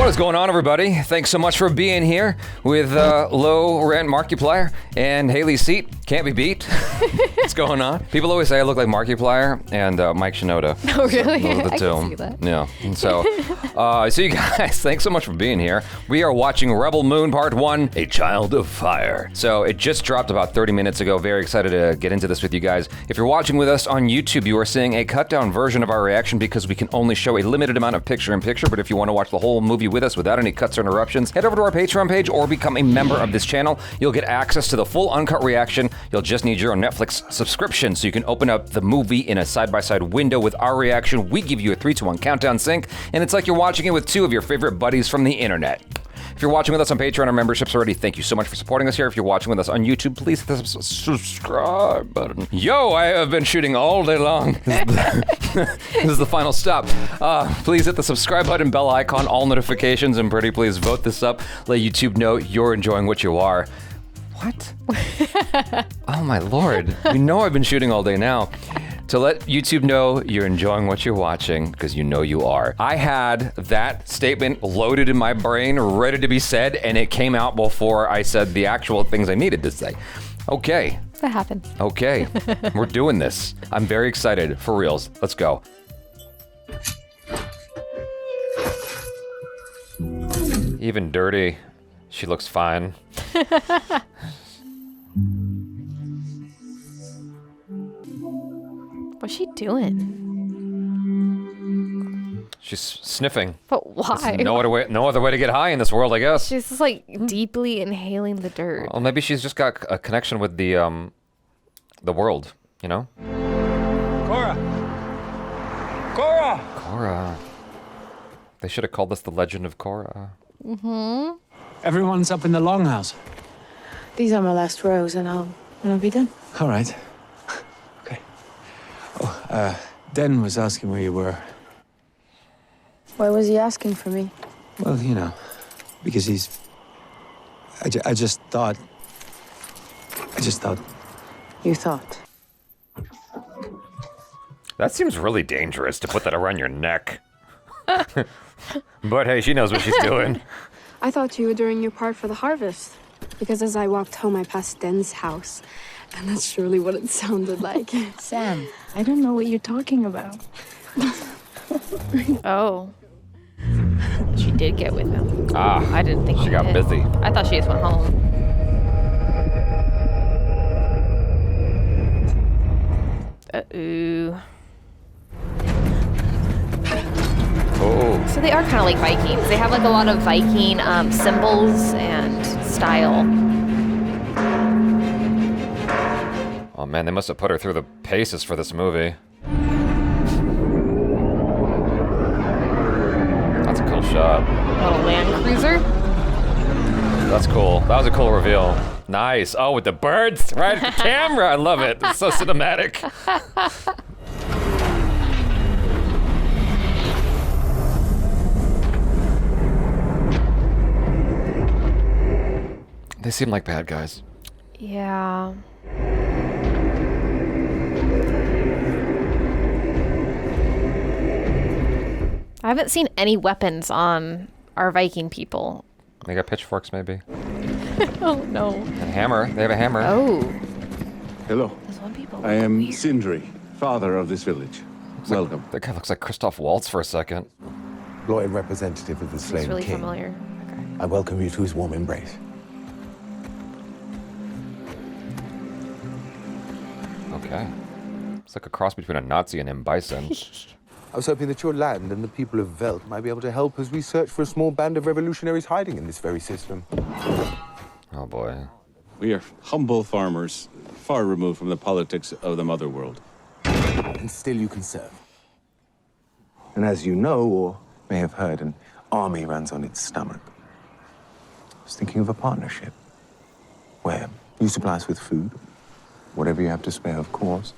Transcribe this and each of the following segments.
What is going on, everybody? Thanks so much for being here with low rent Markiplier and Hayley's seat. Can't be beat. What's going on? People always say I look like Markiplier and Mike Shinoda. Oh, really? So those are the I two. can see that. Yeah. And so you guys, thanks so much for being here. We are watching Rebel Moon Part 1, A Child of Fire. So it just dropped about 30 minutes ago. Very excited to get into this with you guys. If you're watching with us on YouTube, you are seeing a cut down version of our reaction because we can only show a limited amount of picture-in-picture, but if you want to watch the whole movie with us without any cuts or interruptions, head over to our Patreon page or become a member of this channel. You'll get access to the full uncut reaction. You'll just need your own Netflix subscription so you can open up the movie in a side-by-side window with our reaction. We give you a 3-2-1 countdown sync, and it's like you're watching it with two of your favorite buddies from the internet. If you're watching with us on Patreon or memberships already, thank you so much for supporting us here. If you're watching with us on YouTube, please hit the subscribe button. Yo, I have been shooting all day long. This is the final stop. Please hit the subscribe button, bell icon, all notifications, and pretty please vote this up. Let YouTube know you're enjoying what you are. What? Oh my lord. You know I've been shooting all day now. To let YouTube know you're enjoying what you're watching, because you know you are. I had that statement loaded in my brain, ready to be said, and it came out before I said the actual things I needed to say. Okay. That happened. Okay. We're doing this. I'm very excited. For reals. Let's go. Even dirty, she looks fine. What's she doing? She's sniffing. But why? There's no other way to get high in this world, I guess. She's just like deeply inhaling the dirt. Well, maybe she's just got a connection with the world, you know? Kora! Kora! Kora. They should have called this The Legend of Kora. Mm-hmm. Everyone's up in the longhouse. These are my last rows, and I'll be done. All right. Okay. Oh, Den was asking where you were. Why was he asking for me? Well, you know, because he's... I just thought... You thought? That seems really dangerous to put that around your neck. But hey, she knows what she's doing. I thought you were doing your part for the harvest. Because as I walked home, I passed Den's house. And that's surely what it sounded like. Sam, I don't know what you're talking about. Oh. She did get with him. Ah, I didn't think she got did. busy. I thought she just went home. Uh-oh. Oh. So they are kind of like Vikings. They have like a lot of Viking symbols and style. Oh man, they must have put her through the paces for this movie. That's a cool shot. Little Land Cruiser. That's cool. That was a cool reveal. Nice. Oh, with the birds right at the camera. I love it. It's so cinematic. They seem like bad guys. Yeah. I haven't seen any weapons on our Viking people. They got pitchforks, maybe. Oh no. A hammer. They have a hammer. Oh. Hello. There's one people. I am weird. Sindri, father of this village. Welcome. That guy looks like Christoph Waltz for a second. Loyal representative of the He's slain really king. familiar. Okay. I welcome you to his warm embrace. Okay. It's like a cross between a Nazi and M. Bison. I was hoping that your land and the people of Veldt might be able to help as we search for a small band of revolutionaries hiding in this very system. Oh boy. We are humble farmers, far removed from the politics of the mother world. And still you can serve. And as you know, or may have heard, an army runs on its stomach. I was thinking of a partnership where you supply us with food, whatever you have to spare, of course.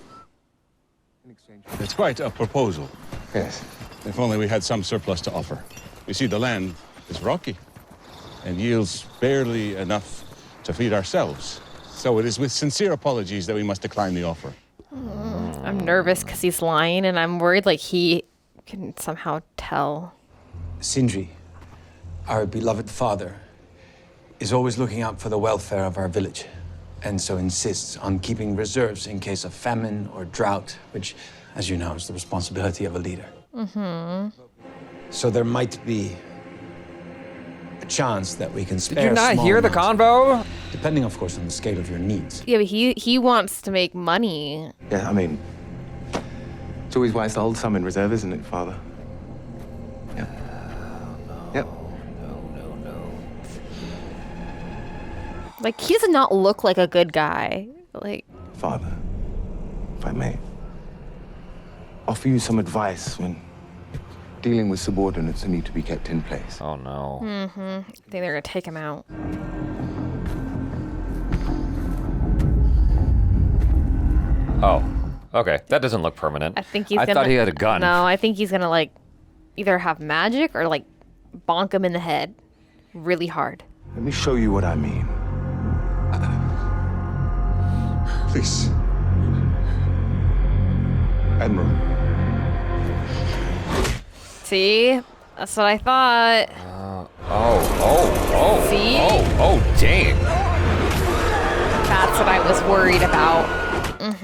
In exchange for... It's quite a proposal. Yes. If only we had some surplus to offer. You see, the land is rocky and yields barely enough to feed ourselves. So it is with sincere apologies that we must decline the offer. I'm nervous because he's lying, and I'm worried like he can somehow tell. Sindri, our beloved father, is always looking out for the welfare of our village, and so insists on keeping reserves in case of famine or drought, which, as you know, is the responsibility of a leader. So there might be a chance that we can spare. Did you not small hear the amounts, convo? depending, of course, on the scale of your needs. Yeah, but he wants to make money. Yeah, I mean, it's always wise to hold some in reserve, isn't it, Father? Yep. Yep. Like, he does not look like a good guy. Like, Father, if I may, offer you some advice when dealing with subordinates who need to be kept in place. Oh no. I think they're gonna take him out. Oh. Okay. That doesn't look permanent. I think he's I gonna. thought he had a gun. No, I think he's gonna like either have magic or like bonk him in the head really hard. Let me show you what I mean. Please. Admiral. See, that's what I thought. See? Oh, dang. That's what I was worried about.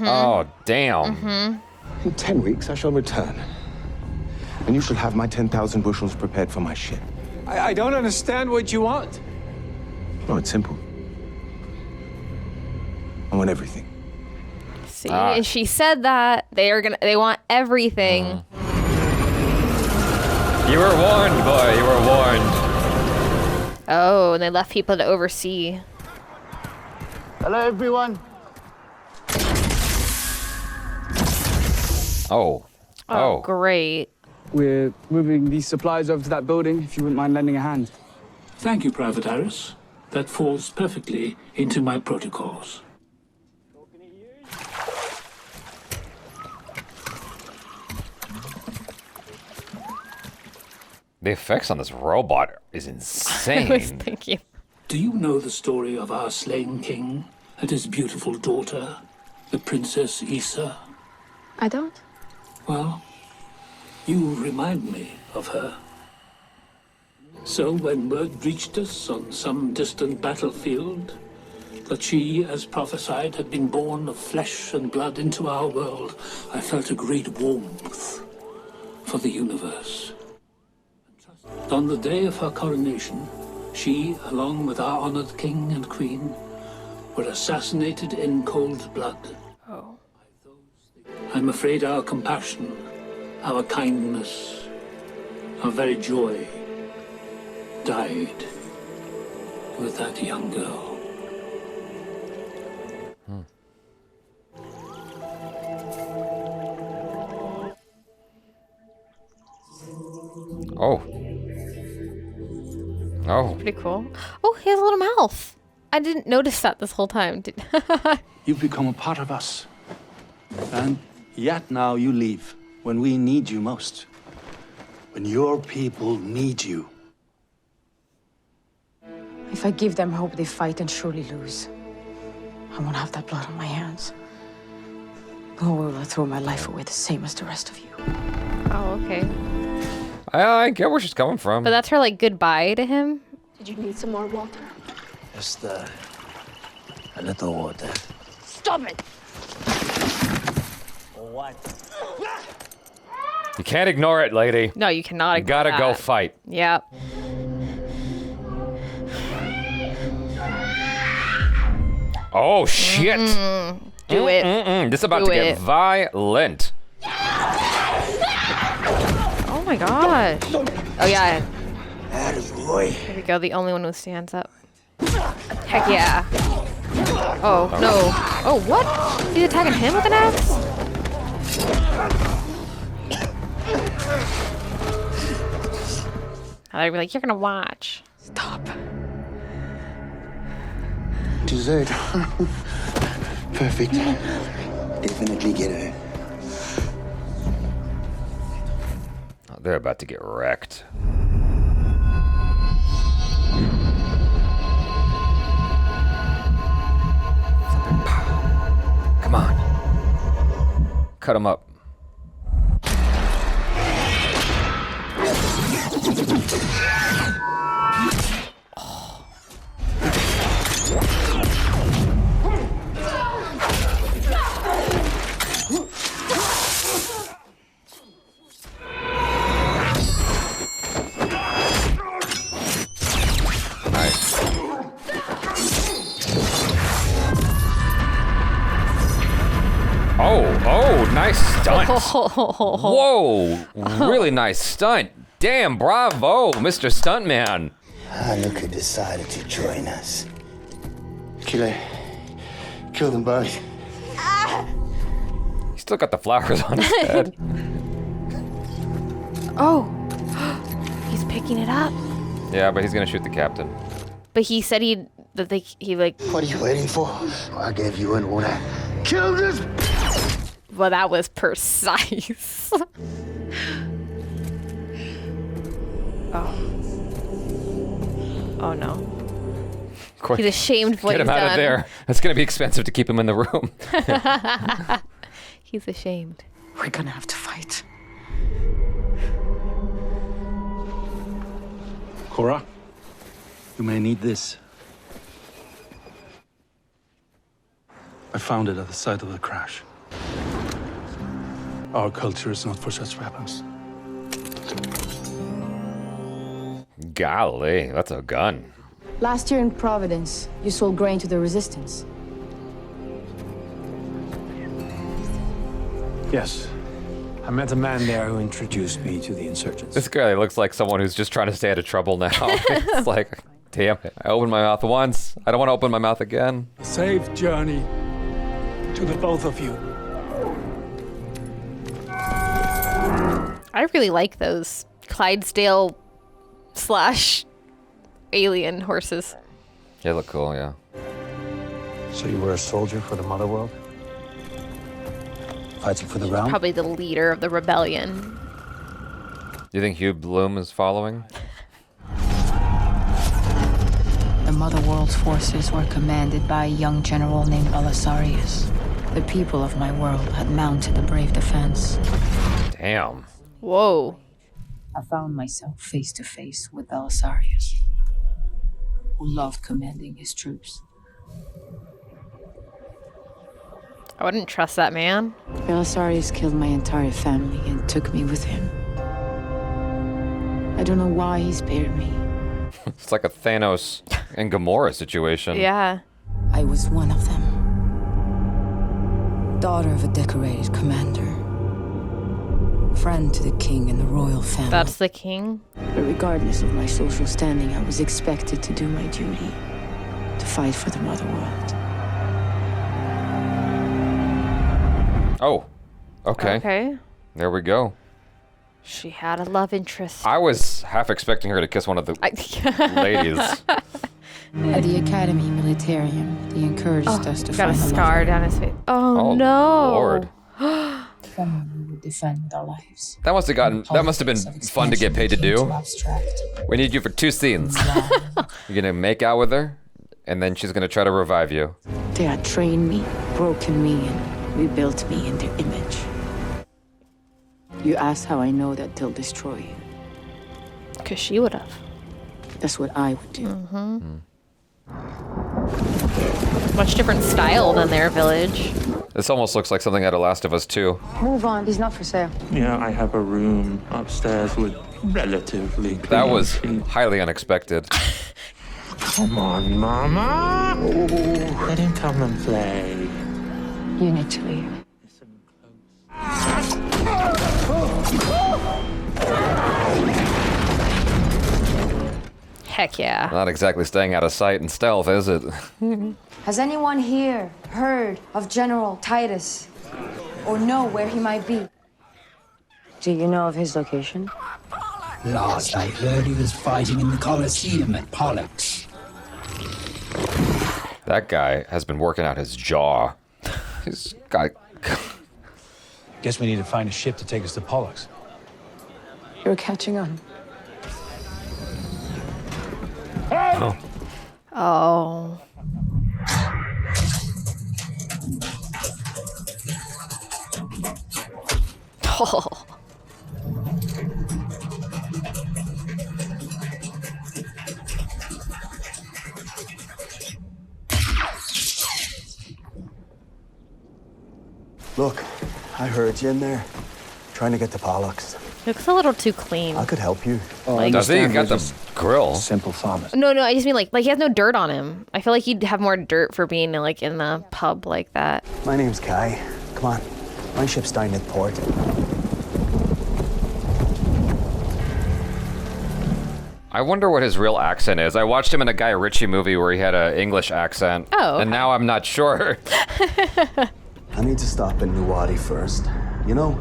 Oh, damn. In 10 weeks, I shall return. And you shall have my 10,000 bushels prepared for my ship. I don't understand what you want. No, it's simple. I want everything. See, and she said that they want everything. You were warned, boy. You were warned. Oh, and they left people to oversee. Hello, everyone. Oh, great. We're moving these supplies over to that building, if you wouldn't mind lending a hand. Thank you, Private Harris. That falls perfectly into my protocols. The effects on this robot is insane. I was thinking. Do you know the story of our slain king and his beautiful daughter, the Princess Issa? I don't. Well, you remind me of her. So when word reached us on some distant battlefield that she, as prophesied, had been born of flesh and blood into our world, I felt a great warmth for the universe. On the day of her coronation, she, along with our honored king and queen, were assassinated in cold blood. Oh. I'm afraid our compassion, our kindness, our very joy died with that young girl. Oh. Pretty cool. Oh, he has a little mouth. I didn't notice that this whole time. You've become a part of us. And yet now you leave when we need you most. When your people need you. If I give them hope, they fight and surely lose. I won't have that blood on my hands. Nor will I throw my life away the same as the rest of you. Oh, okay. I get where she's coming from. But that's her like goodbye to him. Did you need some more water? Just a little water. Stop it! What? You can't ignore it, lady. No, you cannot. You gotta go fight. Yep. Oh, shit. Do it. This is about Do to get it. violent. Oh my gosh. Oh yeah. Boy. Here we go. The only one who stands up. Heck yeah. Oh no. Oh what? He's attacking him with an axe? I'd be like, you're gonna watch. Stop. Dessert. Perfect. Definitely get her. Oh, they're about to get wrecked. Come on. Cut him up. Whoa! Really nice stunt. Damn, bravo, Mr. Stuntman. Anarchy decided to join us. Kill them both. He's still got the flowers on his head. Oh, he's picking it up. Yeah, but he's gonna shoot the captain. But he said he like. What are you waiting for? I gave you an order. Kill this. Well, that was precise. Oh no. Quick, He's ashamed of what get him he's out done. of there. It's gonna be expensive to keep him in the room. He's ashamed. We're gonna have to fight. Kora, you may need this. I found it at the site of the crash. Our culture is not for such weapons. Golly, that's a gun. Last year in Providence, you sold grain to the resistance. Yes. I met a man there who introduced me to the insurgents. This guy looks like someone who's just trying to stay out of trouble now. It's like, damn it. I opened my mouth once. I don't want to open my mouth again. Safe journey to the both of you. I really like those Clydesdale / alien horses. They look cool, yeah. So you were a soldier for the Mother World? Fighting for the realm? Probably the leader of the rebellion. Do you think Hugh Bloom is following? The Mother World's forces were commanded by a young general named Belisarius. The people of my world had mounted a brave defense. Damn. Whoa. I found myself face to face with Belisarius, who loved commanding his troops. I wouldn't trust that man. Belisarius killed my entire family and took me with him. I don't know why he spared me. It's like a Thanos and Gamora situation. Yeah. I was one of them. Daughter of a decorated commander. Friend to the king and the royal family. That's the king? But regardless of my social standing, I was expected to do my duty. To fight for the Mother World. Oh, okay. Okay. There we go. She had a love interest. I was half expecting her to kiss one of the ladies. At the Academy Militarium, they encouraged us to got a find scar lover. down his face. Oh, Oh, no. Lord. Someone we would defend with our lives. That must have been fun to get paid to do. We need you for 2 scenes. You're gonna make out with her, and then she's gonna try to revive you. They had trained me, broken me, and rebuilt me in their image. You ask how I know that they'll destroy you. Because she would have. That's what I would do. Mm-hmm. Much different style than their village. This almost looks like something out of Last of Us 2. Move on, he's not for sale. Yeah, I have a room upstairs with relatively clean. That was highly unexpected. Come on, Mama! Let him come and play. You need to leave. Heck yeah. Not exactly staying out of sight and stealth, is it? Has anyone here heard of General Titus? Or know where he might be? Do you know of his location? Last I heard, he was fighting in the Colosseum at Pollux. That guy has been working out his jaw. He's got... Guess we need to find a ship to take us to Pollux. You're catching on. Oh. Oh. Oh. Look, I heard you in there, trying to get to Pollux. Looks a little too clean. I could help you. Like- Does he? He got the grill. Simple farmers. No, I just mean like he has no dirt on him. I feel like he'd have more dirt for being like in the pub like that. My name's Kai. Come on. My ship's down at port. I wonder what his real accent is. I watched him in a Guy Ritchie movie where he had an English accent. Oh, okay. And now I'm not sure. I need to stop in Nuwadi first. You know,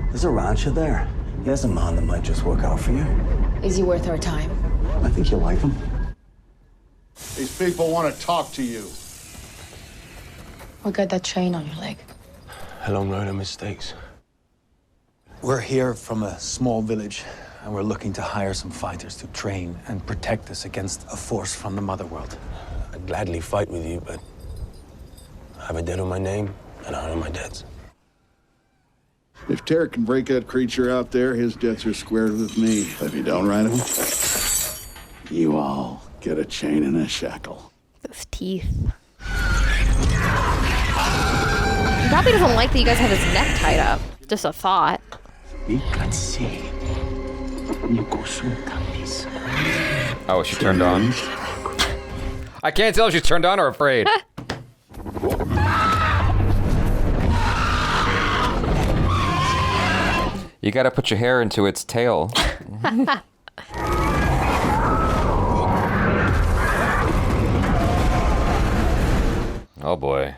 there's a rancher there. He has a man that might just work out for you. Is he worth our time? I think you'll like him. These people want to talk to you. What got that chain on your leg? A long road of mistakes. We're here from a small village, and we're looking to hire some fighters to train and protect us against a force from the mother world. I'd gladly fight with you, but I have a debt on my name, and I honor my debts. If Tarek can break that creature out there, his debts are squared with me. If you don't right him, you all get a chain and a shackle. Those teeth. He probably doesn't like that you guys have his neck tied up. Just a thought. Oh, she turned on. I can't tell if she's turned on or afraid. You gotta put your hair into its tail. Oh boy.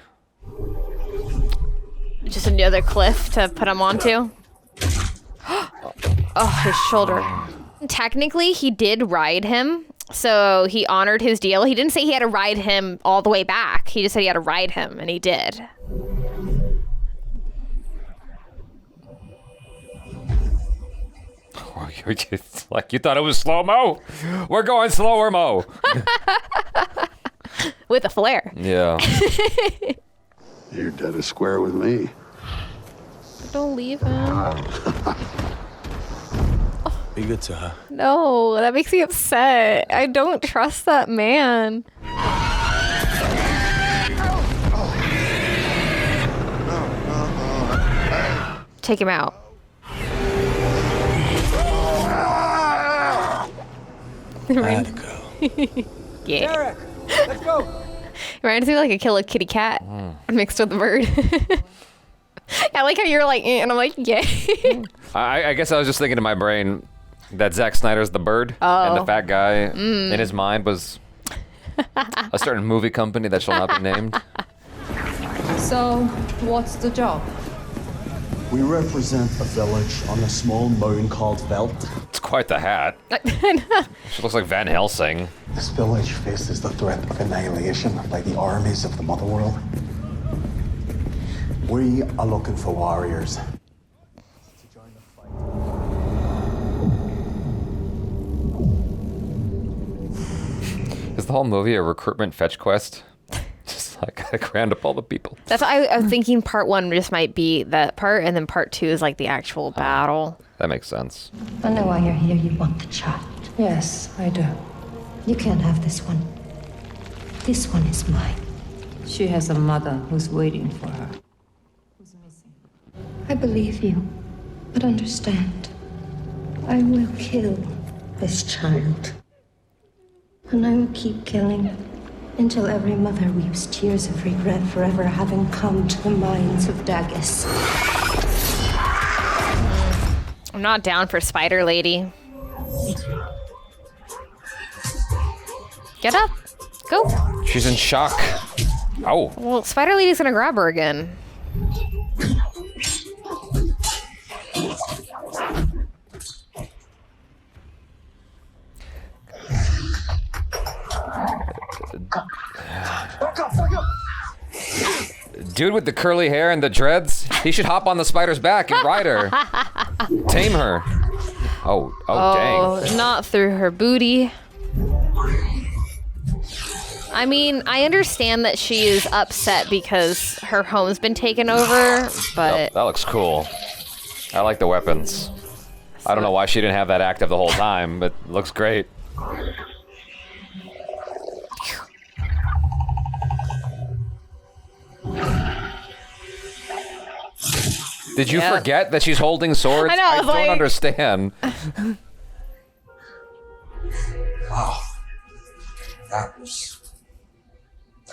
Just another cliff to put him onto. Oh, his shoulder. Technically, he did ride him, so he honored his deal. He didn't say he had to ride him all the way back. He just said he had to ride him, and he did. It's like you thought it was slow-mo? We're going slower-mo. With a flare. Yeah. Your debt is square with me. Don't leave him. Be good to her. No, that makes me upset. I don't trust that man. Take him out. I had to go. Yeah. Derek, let's go. Reminds me like a kill a kitty cat mixed with a bird. I like how you're like, eh, and I'm like, yeah. I guess I was just thinking in my brain that Zack Snyder's the bird, and the fat guy in his mind was a certain movie company that shall not be named. So, what's the job? We represent a village on a small mountain called Veldt. It's quite the hat. She looks like Van Helsing. This village faces the threat of annihilation by the armies of the Mother World. We are looking for warriors. Is the whole movie a recruitment fetch quest? Just like gotta round up all the people. That's why I was thinking part one just might be that part, and then part two is like the actual battle. That makes sense. I know why you're here. You want the child. Yes, I do. You can't have this one. This one is mine. She has a mother who's waiting for her. I believe you, but understand, I will kill this child. And I will keep killing until every mother weeps tears of regret for ever having come to the mines of Daggis. I'm not down for Spider Lady. Get up. Go. She's in shock. Oh. Well, Spider Lady's gonna grab her again. Dude with the curly hair and the dreads, he should hop on the spider's back and ride her. Tame her. Oh, dang. Not through her booty. I mean, I understand that she is upset because her home's been taken over, but... That looks cool. I like the weapons. I don't know why she didn't have that active the whole time, but it looks great. Did you forget that she's holding swords? I know, I don't understand. Wow. That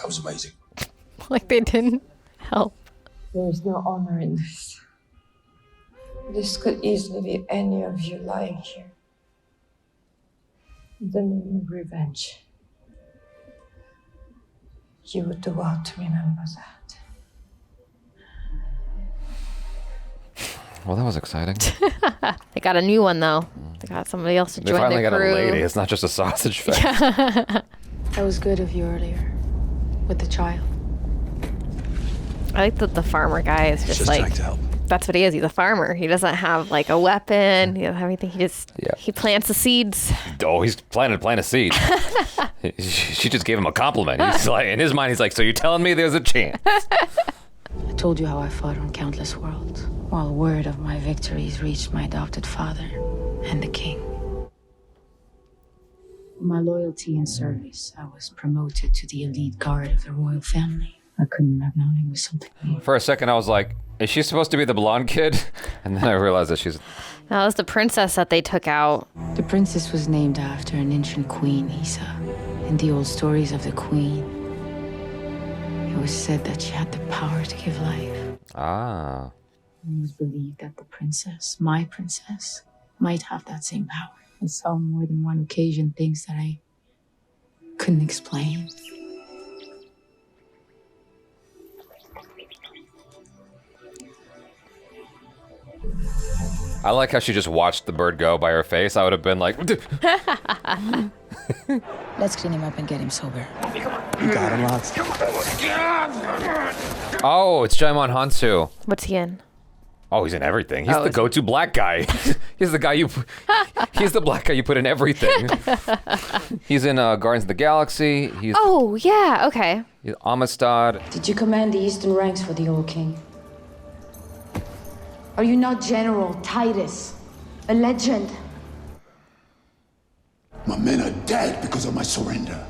was amazing. Like they didn't help. There's no honor in this. This could easily be any of you lying here. In the name of revenge. You would do well to remember that. Well, that was exciting. They got a new one, though. They got somebody else to They join finally their got crew. a lady. It's not just a sausage fest. That was good of you earlier. With the child. I like that the farmer guy is just like... trying to help. That's what he is. He's a farmer. He doesn't have like a weapon. He doesn't have anything. He just... He plants the seeds. Oh, he's planting a seed. She just gave him a compliment. He's like, in his mind, he's like, so you're telling me there's a chance? I told you how I fought on countless worlds, while word of my victories reached my adopted father and the king. For my loyalty and service, I was promoted to the elite guard of the royal family. I couldn't have known it was something more. For a second, I was like, is she supposed to be the blonde kid? And then I realized that she's... That was the princess that they took out. The princess was named after an ancient queen, Isa. In the old stories of the queen, it was said that she had the power to give life. Ah. It was believed that the princess, my princess, might have that same power. I saw on more than one occasion things that I couldn't explain. I like how she just watched the bird go by her face. I would have been like... Let's clean him up and get him sober. You got him, Lots. Oh, it's Djimon Hounsou. What's he in? Oh, he's in everything. He's the go-to black guy. He's the guy he's the black guy you put in everything. He's in Guardians of the Galaxy. He's Oh, yeah, okay. He's Amistad. Did you command the eastern ranks for the old king? Are you not General Titus, a legend? My men are dead because of my surrender.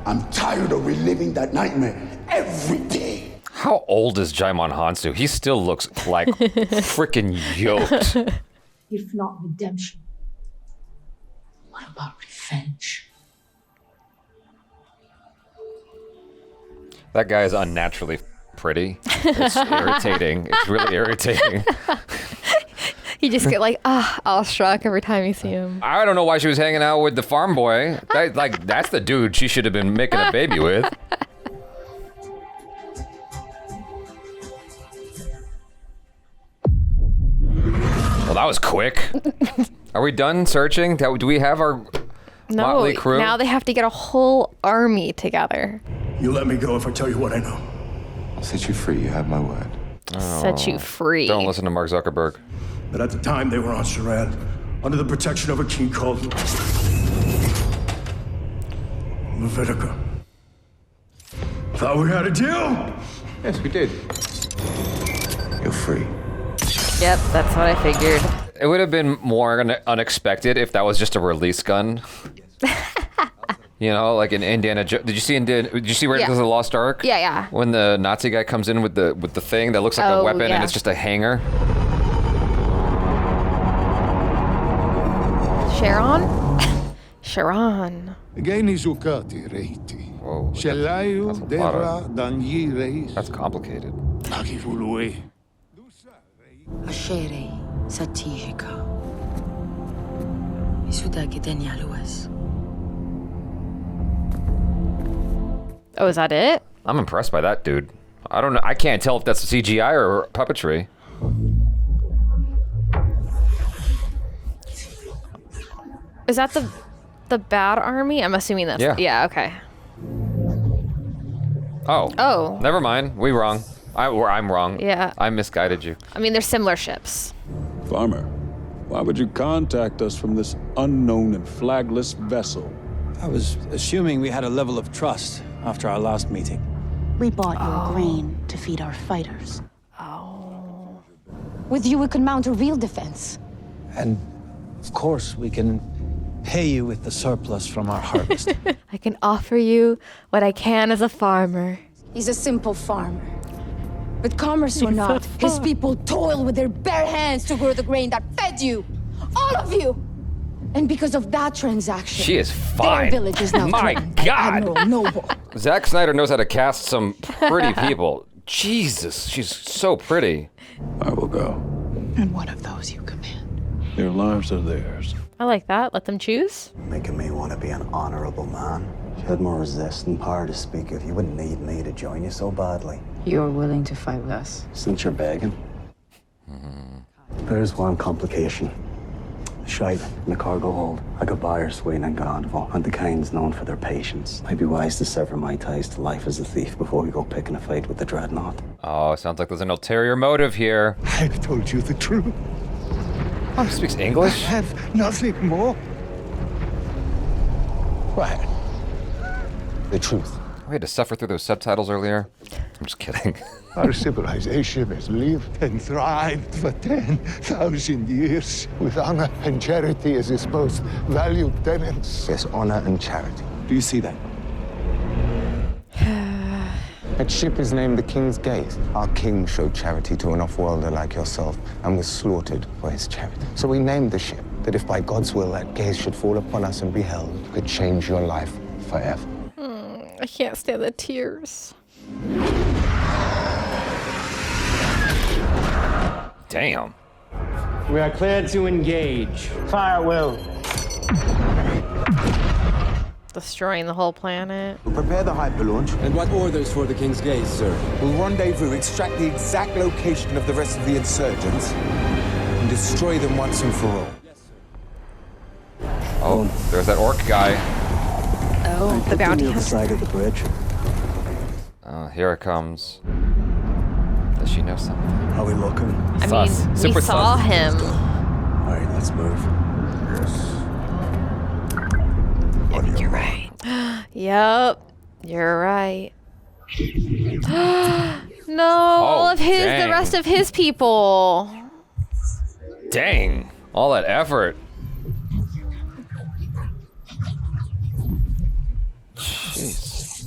I'm tired of reliving that nightmare every day. How old is Djimon Hounsou? He still looks like freaking yoked. If not redemption, what about revenge? That guy is unnaturally pretty. It's irritating. It's really irritating. You just get like, awestruck every time you see him. I don't know why she was hanging out with the farm boy. That's the dude she should have been making a baby with. Well, that was quick. Are we done searching? Do we have our motley crew? Now they have to get a whole army together. You let me go if I tell you what I know. I'll set you free. You have my word. Set you free. Don't listen to Mark Zuckerberg. But at the time, they were on Shazam, under the protection of a king called Levitica. Thought we had a deal? Yes, we did. You're free. Yep, that's what I figured. It would have been more unexpected if that was just a release gun. You know, like in Indiana Jones. Did you see Raiders of the Lost Ark? Yeah, yeah. When the Nazi guy comes in with the thing that looks like a weapon and it's just a hanger. Sharon. That's complicated. Ashere Satijika. Oh, is that it? I'm impressed by that dude. I don't know. I can't tell if that's CGI or puppetry. Is that the bad army? I'm assuming that's... Yeah, okay. Oh. Never mind. We wrong. I'm wrong. Yeah. I misguided you. I mean, they're similar ships. Farmer, why would you contact us from this unknown and flagless vessel? I was assuming we had a level of trust after our last meeting. We bought your grain to feed our fighters. With you, we could mount a real defense. And of course, we can pay you with the surplus from our harvest. I can offer you what I can as a farmer. He's a simple farmer. But commerce or not, his people toil with their bare hands to grow the grain that fed you. All of you! And because of that transaction, she is fine. Their village is now My threatened by God. Admiral Noble. Zack Snyder knows how to cast some pretty people. Jesus, she's so pretty. I will go. And what of those you command? Their lives are theirs. I like that. Let them choose. Making me want to be an honorable man. If you had more resistant power to speak of, you wouldn't need me to join you so badly. You're willing to fight with us? Since you're begging. There's one complication. Shite in the cargo hold. I got buyers waiting in Gondval, and the kind's known for their patience. Might be wise to sever my ties to life as a thief before we go picking a fight with the Dreadnought. Oh, sounds like there's an ulterior motive here. I've told you the truth. Oh, he speaks English? I have nothing more. What? The truth. We had to suffer through those subtitles earlier. I'm just kidding. Our civilization has lived and thrived for 10,000 years with honor and charity as its most valued tenets. Yes, honor and charity. Do you see that? That ship is named the King's Gaze. Our king showed charity to an off-worlder like yourself and was slaughtered for his charity. So we named the ship, that if by God's will that gaze should fall upon us and be held, it could change your life forever. I can't stand the tears. Damn. We are cleared to engage. Fire at will. Destroying the whole planet. We'll prepare the hyperlaunch. And what orders for the King's Gaze, sir? We'll rendezvous, extract the exact location of the rest of the insurgents, and destroy them once and for all. Oh, there's that orc guy. Oh, the bounty on the side of the bridge. Oh, here it comes. Does she know something? How are we looking? I mean, we saw him. All right, let's move. I think you're right. Yep, you're right. No, all of his, dang. the rest of his people. Dang, all that effort. Jeez.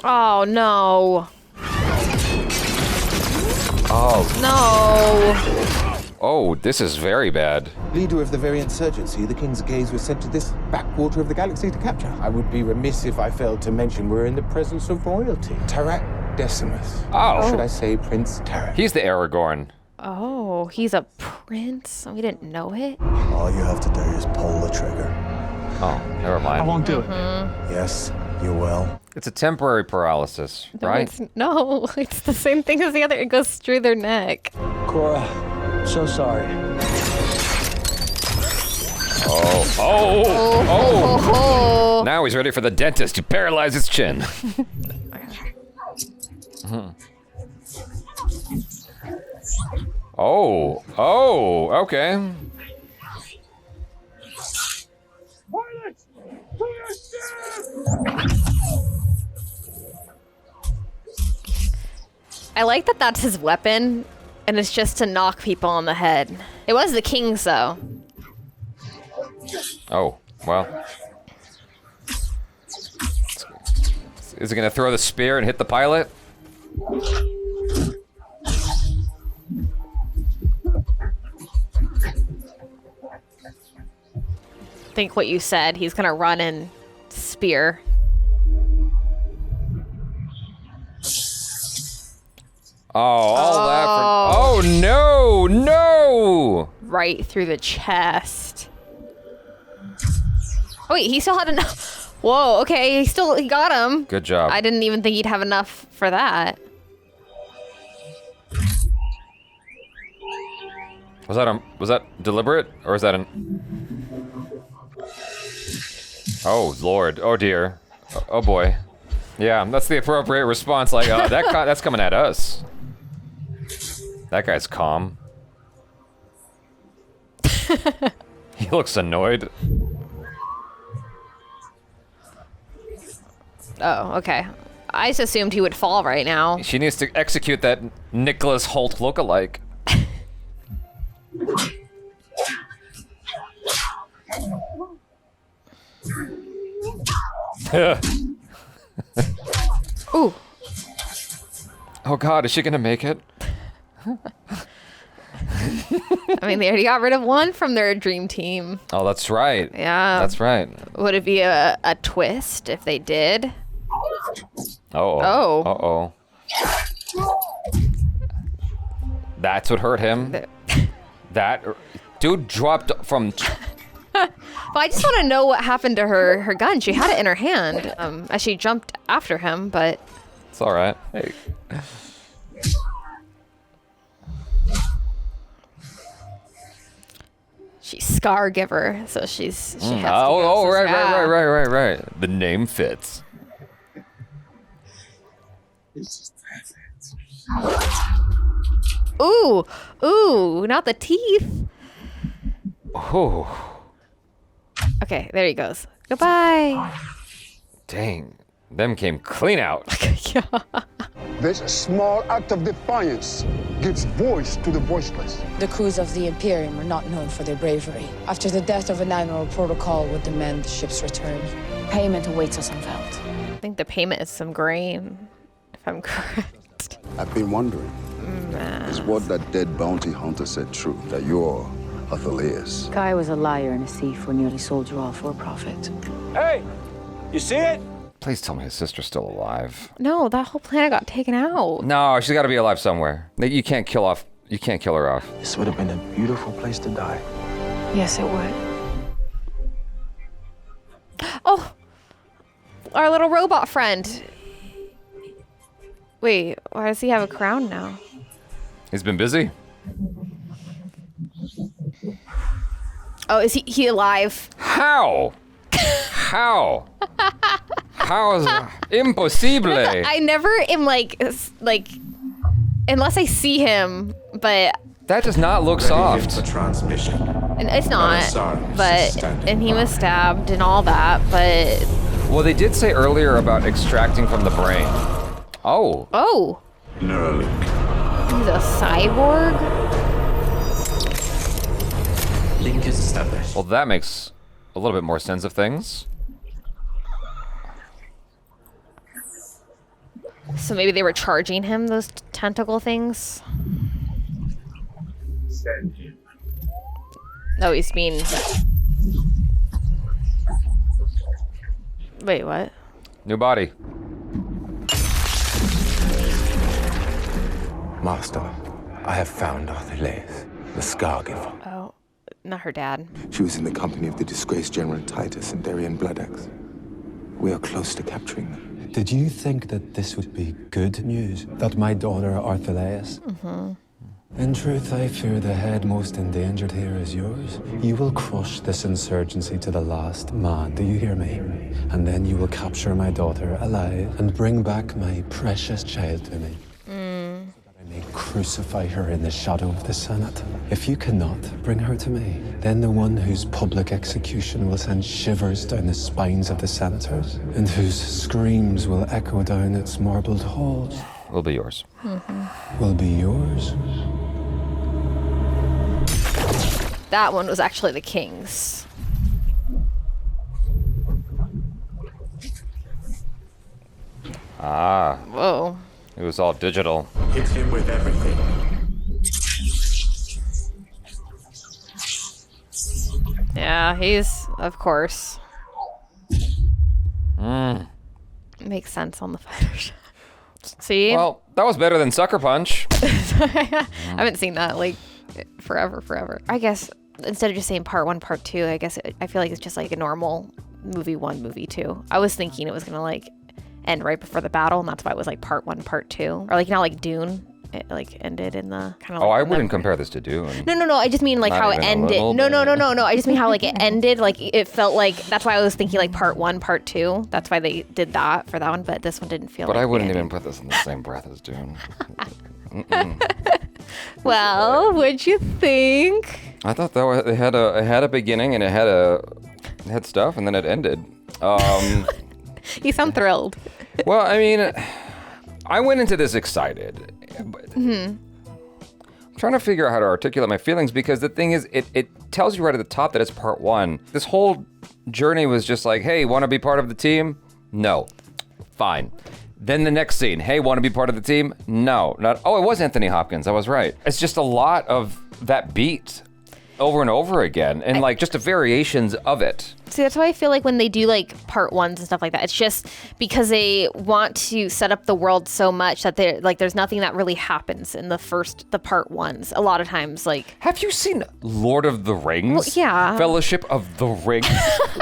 Oh no. Oh. No. Oh, this is very bad. Leader of the very insurgency, the King's Gaze was sent to this backwater of the galaxy to capture. I would be remiss if I failed to mention we're in the presence of royalty. Tarak Decimus. Oh. Or should I say Prince Tarak? He's the Aragorn. Oh, he's a prince. We didn't know it. All you have to do is pull the trigger. Oh, never mind. I won't do it. Yes, you will. It's a temporary paralysis, No, right? it's the same thing as the other. It goes through their neck. Kora, so sorry. Oh. Now he's ready for the dentist to paralyze his chin. Oh, okay. I like that that's his weapon, and it's just to knock people on the head. It was the king's, though. Oh, well. Is he gonna throw the spear and hit the pilot? Think what you said. He's gonna run and spear. Oh, all that for... Oh, no! Right through the chest. Oh, wait, he still had enough. Whoa, okay, he got him. Good job. I didn't even think he'd have enough for that. Was that deliberate, or is that an... Oh, Lord. Oh, dear. Oh, boy. Yeah, that's the appropriate response. Like, that's coming at us. That guy's calm. He looks annoyed. Oh, okay. I just assumed he would fall right now. She needs to execute that Nicholas Holt lookalike. Ooh. Oh God, is she gonna make it? I mean, they already got rid of one from their dream team. Oh, that's right. Yeah. That's right. Would it be a twist if they did? Oh. Oh. Uh-oh. That's what hurt him. That dude dropped from. Well, I just want to know what happened to her gun. She had it in her hand as she jumped after him, but It's all right. Hey. she's Scar Giver, so she has to be Right. The name fits. Ooh, not the teeth. Oh. Okay, there he goes. Goodbye. Dang. Them came clean out. This small act of defiance gives voice to the voiceless. The crews of the Imperium are not known for their bravery. After the death of an admiral, protocol would demand the ship's return. Payment awaits us on Veldt. I think the payment is some grain, if I'm correct. I've been wondering, is what that dead bounty hunter said true? That you're Athaleus? Kai was a liar and a thief who nearly sold you all for a profit. Hey, you see it? Please tell me his sister's still alive. No, that whole planet got taken out. No, she's got to be alive somewhere. You can't kill her off. This would have been a beautiful place to die. Yes, it would. Oh, our little robot friend. Wait, why does he have a crown now? He's been busy. Oh, is he alive? How? How? How is that? Impossible. I never am like, unless I see him, but. That does not look soft. And it's not, and he was stabbed and all that, but. Well, they did say earlier about extracting from the brain. Oh. Oh. Neuralink. He's a cyborg? Link is established. Well, that makes a little bit more sense of things. So maybe they were charging him those tentacle things? No, he's being... Wait, what? New body. Master, I have found Athaleus, the Scar Giver. Oh, not her dad. She was in the company of the disgraced General Titus and Darien Bloodaxe. We are close to capturing them. Did you think that this would be good news? That my daughter, Athaleus? Mm-hmm. In truth, I fear the head most endangered here is yours. You will crush this insurgency to the last man, do you hear me? And then you will capture my daughter alive and bring back my precious child to me. I may crucify her in the shadow of the Senate. If you cannot bring her to me, then the one whose public execution will send shivers down the spines of the senators, and whose screams will echo down its marbled halls, will be yours. Will be yours. That one was actually the king's. Ah. Whoa. It was all digital. Hit him with everything. Yeah, he's, of course. Makes sense on the fighter shot. See? Well, that was better than Sucker Punch. I haven't seen that like forever. I guess instead of just saying part 1, part 2, I guess I feel like it's just like a normal movie 1, movie 2. I was thinking it was gonna like end right before the battle, and that's why it was like part 1, part 2, or like, you know, like Dune. It like ended in the kind of. Oh, I wouldn't compare this to Dune. No. I just mean like Not how it even a ended. little No. bit. I just mean how like it ended. Like it felt like that's why I was thinking like part 1, part 2. That's why they did that for that one. But this one didn't feel. But like I wouldn't the even put this in the same breath as Dune. Well, what'd you think? I thought that it had a beginning and it had stuff and then it ended. You sound thrilled. Well, I mean, I went into this excited. I'm trying to figure out how to articulate my feelings because the thing is, it tells you right at the top that it's part 1. This whole journey was just like, hey, want to be part of the team? No. Fine. Then the next scene, hey, want to be part of the team? No. Not. Oh, it was Anthony Hopkins. I was right. It's just a lot of that beat over and over again and like just the variations of it. See, that's why I feel like when they do like part ones and stuff like that, it's just because they want to set up the world so much that they're like, there's nothing that really happens in the part ones. A lot of times, like, have you seen Lord of the Rings? Well, yeah. Fellowship of the Ring.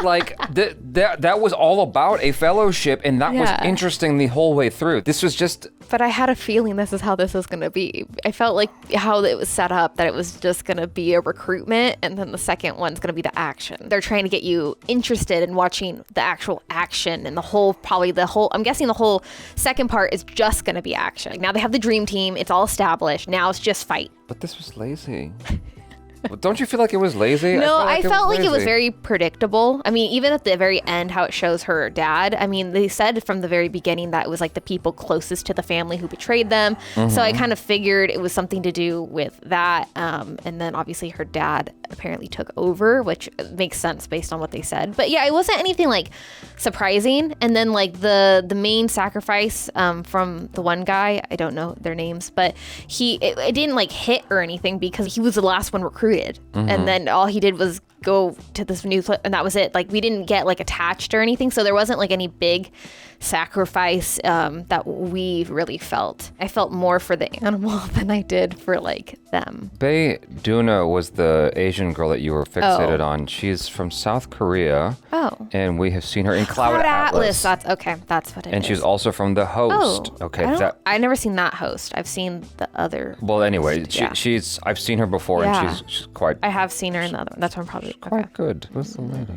Like that was all about a fellowship, and that was interesting the whole way through. This was just. But I had a feeling this is how this was going to be. I felt like how it was set up, that it was just going to be a recruitment, and then the second one's going to be the action. They're trying to get you interested in watching the actual action, and I'm guessing the whole second part is just going to be action. Like, now they have the dream team, it's all established, now it's just fight. But this was lazy. Don't you feel like it was lazy? No, I felt like it was very predictable. I mean, even at the very end, how it shows her dad. I mean, they said from the very beginning that it was like the people closest to the family who betrayed them. So I kind of figured it was something to do with that. And then obviously her dad apparently took over, which makes sense based on what they said. But yeah, it wasn't anything like surprising. And then like the main sacrifice from the one guy, I don't know their names, but it didn't like hit or anything because he was the last one recruited. And then all he did was go to this new place, and that was it. Like, we didn't get like attached or anything, so there wasn't like any big sacrifice that we really felt. I felt more for the animal than I did for like them. Bae Doona was the Asian girl that you were fixated on. She's from South Korea. Oh. And we have seen her in Cloud Atlas. That's okay. That's what it is. And she's also from The Host. Oh, okay. I've never seen that Host. I've seen the other. Well, anyway, I've seen her before, and she's quite. I have seen her in the other one. That's one probably. Quite good. Who's the lady?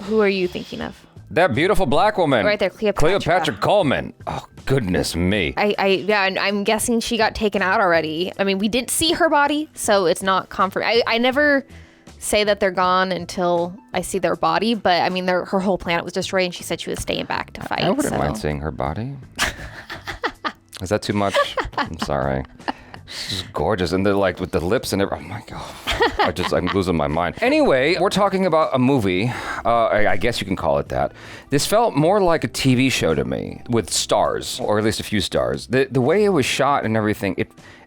Who are you thinking of? That beautiful black woman. Right there, Cleopatra Coleman. Oh, goodness me. And I'm guessing she got taken out already. I mean, we didn't see her body, so it's not confirmed. I never say that they're gone until I see their body, but I mean, her whole planet was destroyed, and she said she was staying back to fight. I wouldn't mind seeing her body. Is that too much? I'm sorry. She's gorgeous, and they're like with the lips and everything. Oh my god, I'm losing my mind. Anyway, we're talking about a movie. I guess you can call it that. This felt more like a TV show to me, with stars, or at least a few stars. The way it was shot and everything,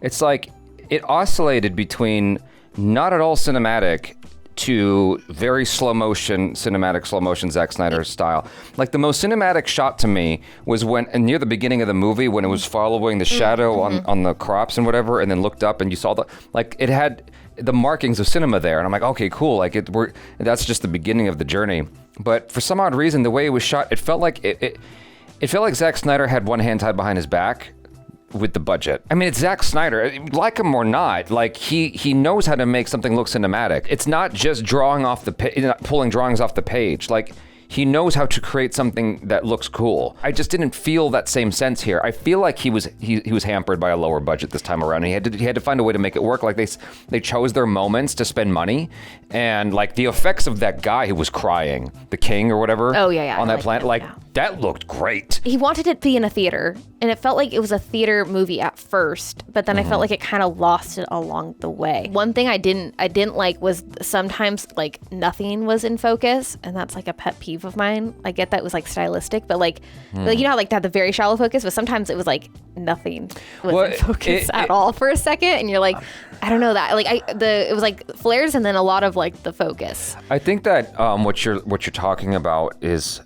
it's like it oscillated between not at all cinematic to very slow motion Zack Snyder style. Like, the most cinematic shot to me was when near the beginning of the movie, when it was following the shadow on the crops and whatever, and then looked up and you saw it had the markings of cinema there, and I'm like, okay, cool. Like, that's just the beginning of the journey. But for some odd reason, the way it was shot, it felt like it felt like Zack Snyder had one hand tied behind his back with the budget. I mean, it's Zack Snyder. Like him or not, like he knows how to make something look cinematic. It's not just pulling drawings off the page. Like, he knows how to create something that looks cool. I just didn't feel that same sense here. I feel like he was hampered by a lower budget this time around. And he had to find a way to make it work. Like, they chose their moments to spend money, and like the effects of that guy who was crying, the king or whatever. Oh yeah, on that planet, that looked great. He wanted it to be in a theater, and it felt like it was a theater movie at first, but then I felt like it kind of lost it along the way. One thing I didn't like was sometimes like nothing was in focus, and that's like a pet peeve of mine. I get that it was like stylistic, but like you know how like they had the very shallow focus, but sometimes it was like nothing was in focus at all for a second, and you're like, I don't know that. Like it was like flares and then a lot of like the focus. I think that what you're talking about is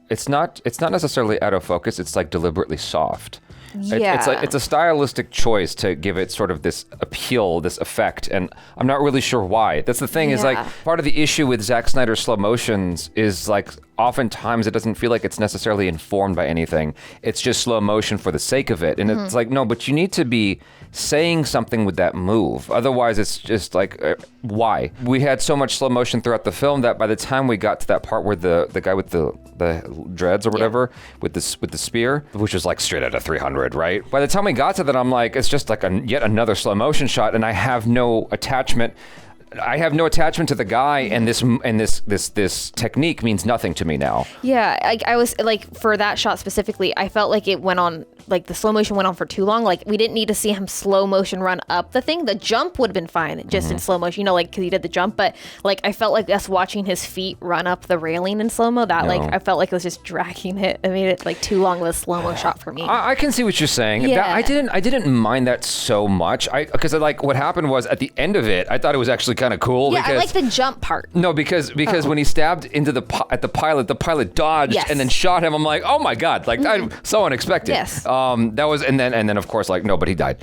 it's not necessarily out of focus. It's like deliberately soft. Yeah. It's a stylistic choice to give it sort of this appeal, this effect, and I'm not really sure why. That's the thing, is like part of the issue with Zack Snyder's slow motions is like oftentimes it doesn't feel like it's necessarily informed by anything. It's just slow motion for the sake of it. And it's like, no, but you need to be saying something with that move. Otherwise, it's just like, why? We had so much slow motion throughout the film that by the time we got to that part where the guy with the dreads or whatever, with the spear, which was like straight out of 300, right? By the time we got to that, I'm like, it's just like yet another slow motion shot, and I have no attachment. I have no attachment to the guy, and this technique means nothing to me now. Yeah, I was like, for that shot specifically, I felt like it went on, like the slow motion went on for too long. Like, we didn't need to see him slow motion run up the thing. The jump would have been fine just in slow motion, you know, like because he did the jump. But like, I felt like us watching his feet run up the railing in slow mo. Like I felt like it was just dragging it. I made it like too long of a slow mo shot for me. I can see what you're saying. Yeah. I didn't mind that so much. Because like what happened was at the end of it, I thought it was actually kind kind of cool. Yeah, because, I like the jump part. No, because when he stabbed into the pilot dodged and then shot him. I'm like, oh my god, like so unexpected. Yes. That was and then of course like no, but he died.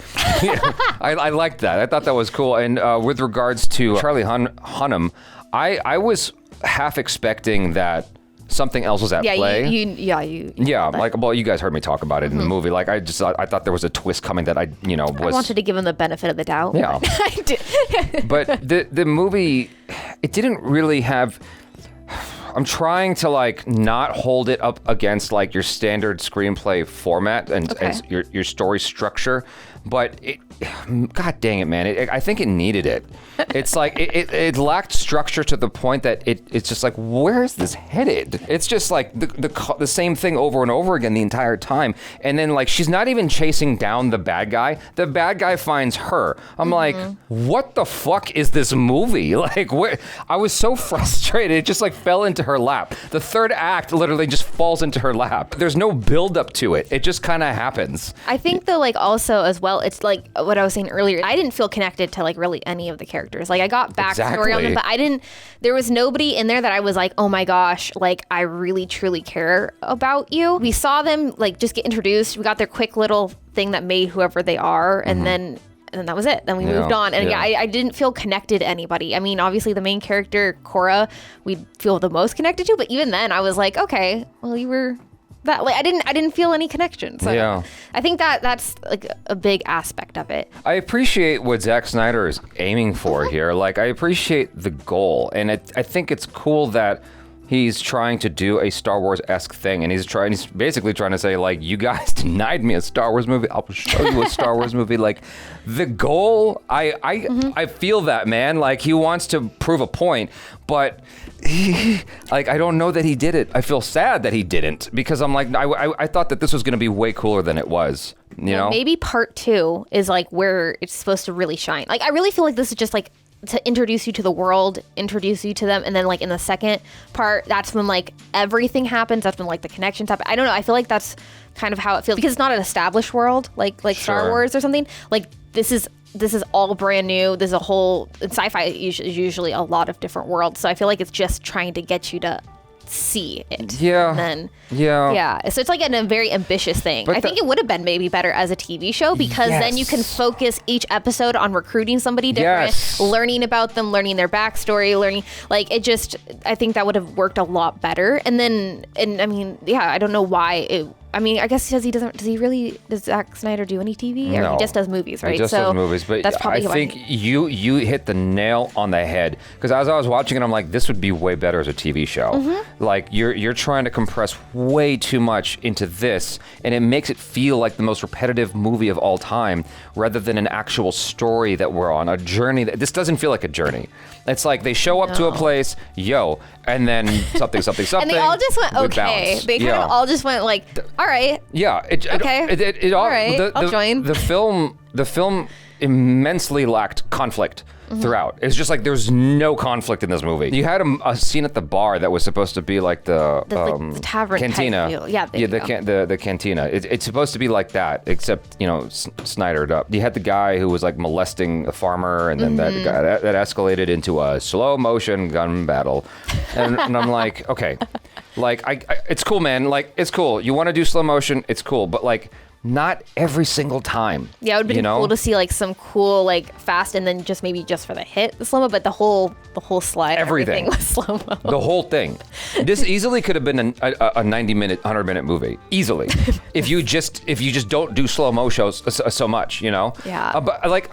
I liked that. I thought that was cool. And with regards to Charlie Hunnam, I was half expecting that something else was at play. Yeah, like, well, you guys heard me talk about it in the movie. Like, I thought there was a twist coming that I wanted to give him the benefit of the doubt. Yeah. I did. But the movie, it didn't really have. I'm trying to like not hold it up against like your standard screenplay format and your story structure, but God dang it, man! I think it needed it. It's like it lacked structure to the point that it's just like, where is this headed? It's just like the same thing over and over again the entire time, and then like she's not even chasing down the bad guy. The bad guy finds her. I'm like, what the fuck is this movie? Like, where? I was so frustrated. It just like fell into her lap. The third act literally just falls into her lap. There's no build up to it. It just kind of happens. I think though, like also as well, it's like what I was saying earlier. I didn't feel connected to like really any of the characters. Like I got backstory on them, but there was nobody in there that I was like, oh my gosh, like I really truly care about you. We saw them like just get introduced. We got their quick little thing that made whoever they are, and then that was it. Then we moved on. And I didn't feel connected to anybody. I mean, obviously the main character, Kora, we feel the most connected to, but even then I was like, okay, well, you were that, like, I didn't feel any connection. So I think that's like a big aspect of it. I appreciate what Zack Snyder is aiming for here. Like, I appreciate the goal. And I think it's cool that he's trying to do a Star Wars-esque thing, and he's basically trying to say, like, you guys denied me a Star Wars movie. I'll show you a Star Wars movie. Like, the goal, I feel that, man. Like, he wants to prove a point, but like, I don't know that he did it. I feel sad that he didn't, because I'm like, I thought that this was going to be way cooler than it was. You know? Maybe part 2 is like where it's supposed to really shine. Like, I really feel like this is just like to introduce you to the world, introduce you to them, and then like in the second part, that's when like everything happens. That's when like the connections happen. I don't know. I feel like that's kind of how it feels, because it's not an established world like Star Wars or something. Like this is all brand new. There's a whole sci-fi is usually a lot of different worlds. So I feel like it's just trying to get you to see it. Yeah. And then yeah. So it's like a very ambitious thing. But I think it would have been maybe better as a TV show, because then you can focus each episode on recruiting somebody different, learning about them, learning their backstory, learning like it just. I think that would have worked a lot better. And I mean, I don't know why it. I mean, I guess because he doesn't. Does Zack Snyder do any TV? Or No. He just does movies, right? He just does movies, but that's probably I think you hit the nail on the head, because as I was watching it, I'm like, this would be way better as a TV show. Like you're trying to compress way too much into this, and it makes it feel like the most repetitive movie of all time, rather than an actual story that we're on, a journey. This doesn't feel like a journey. It's like they show up to a place, and then something. And they all just went okay. They kind of all just went like, all right. Yeah. It all right. I'll join. The film immensely lacked conflict throughout. It's just like there's no conflict in this movie. You had a scene at the bar that was supposed to be like the tavern cantina. The cantina. It's supposed to be like that, except Snydered up. You had the guy who was like molesting a farmer, and then that guy that escalated into a slow motion gun battle, and I'm like, okay, like it's cool, man. Like it's cool. You want to do slow motion? It's cool, but like, not every single time. Yeah, it would have been cool to see like some cool like fast, and then just for the hit the slow-mo, but the whole slide, everything was slow-mo. The whole thing. This easily could have been a 90-minute, 100-minute movie. Easily. if you just don't do slow-mo shows so much, Yeah. But like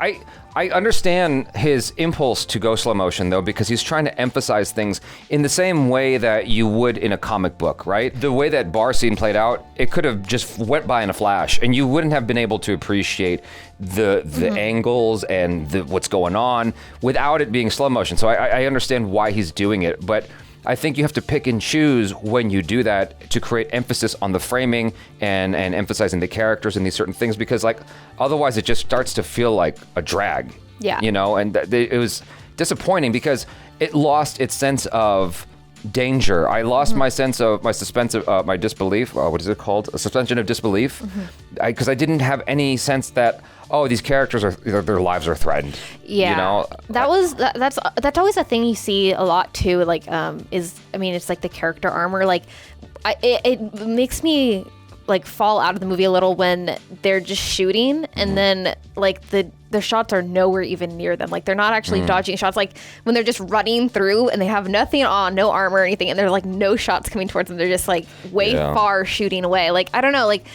I understand his impulse to go slow motion, though, because he's trying to emphasize things in the same way that you would in a comic book, right? The way that bar scene played out, it could have just went by in a flash, and you wouldn't have been able to appreciate the angles and what's going on without it being slow motion. So I understand why he's doing it, but I think you have to pick and choose when you do that to create emphasis on the framing and emphasizing the characters and these certain things, because like otherwise it just starts to feel like a drag. Yeah. And it was disappointing because it lost its sense of danger. I lost my sense of my suspense of my disbelief. What is it called? A suspension of disbelief, because I didn't have any sense that these characters are their lives are threatened. Yeah, you know, that's always a thing you see a lot too. Like, it's like the character armor. Like, it makes me like fall out of the movie a little when they're just shooting and then like the shots are nowhere even near them. Like they're not actually dodging shots. Like when they're just running through and they have nothing on, no armor or anything, and there's like no shots coming towards them. They're just like way far shooting away. Like, I don't know. Like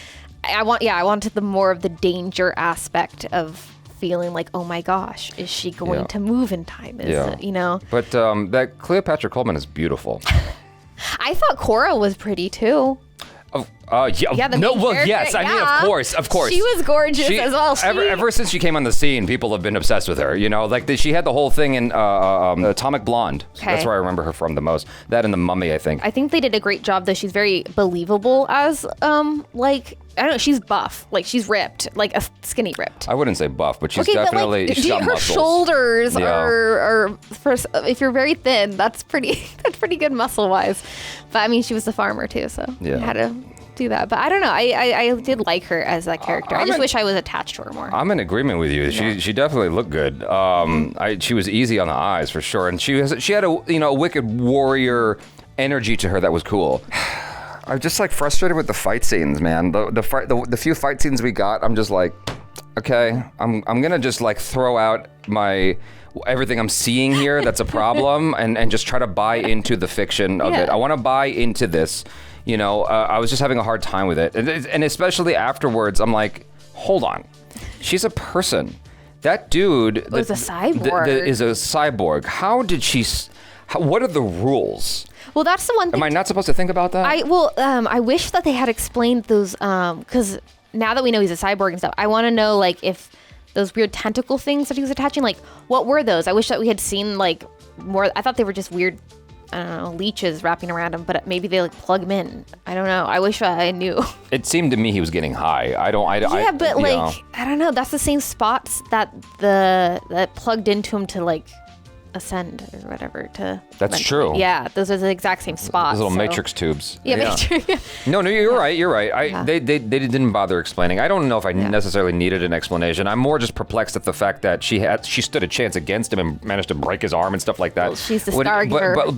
I wanted the more of the danger aspect of feeling like, oh my gosh, is she going to move in time? You know? But that Cleopatra Coleman is beautiful. I thought Kora was pretty too. Yes. I mean, of course. She was gorgeous as well. Ever since she came on the scene, people have been obsessed with her. You know, like she had the whole thing in Atomic Blonde. Okay. That's where I remember her from the most. That and The Mummy, I think. I think they did a great job, though. She's very believable as like, I don't know, she's buff, like she's ripped, like a skinny ripped. I wouldn't say buff, but she's definitely she's got her muscles. Shoulders are if you're very thin, that's pretty good muscle wise. But I mean, she was a farmer too, so you had to do that. But I don't know, I did like her as that character. I just wish I was attached to her more. I'm in agreement with you. She definitely looked good. She was easy on the eyes for sure, and she had a wicked warrior energy to her that was cool. I'm just like frustrated with the fight scenes, man. The few fight scenes we got, I'm just like, okay, I'm gonna just like throw out everything I'm seeing here that's a problem and just try to buy into the fiction of it. I want to buy into this. You know, I was just having a hard time with it, and especially afterwards, I'm like, hold on, she's a person. That dude was a cyborg. Is a cyborg. How did she? What are the rules? Well, that's the one thing. Am I not supposed to think about that? I wish that they had explained those, because now that we know he's a cyborg and stuff, I want to know, like, if those weird tentacle things that he was attaching, like, what were those? I wish that we had seen, like, more. I thought they were just weird, I don't know, leeches wrapping around him, but maybe they, like, plug him in. I don't know. I wish I knew. It seemed to me he was getting high. I don't know. That's the same spots that plugged into him to, like, ascend or whatever to. That's true. Yeah, those are the exact same spots. Those little matrix tubes. Yeah, matrix. No, you're right. You're right. They didn't bother explaining. I don't know if I necessarily needed an explanation. I'm more just perplexed at the fact that she stood a chance against him and managed to break his arm and stuff like that. Well, she's the Stargiver.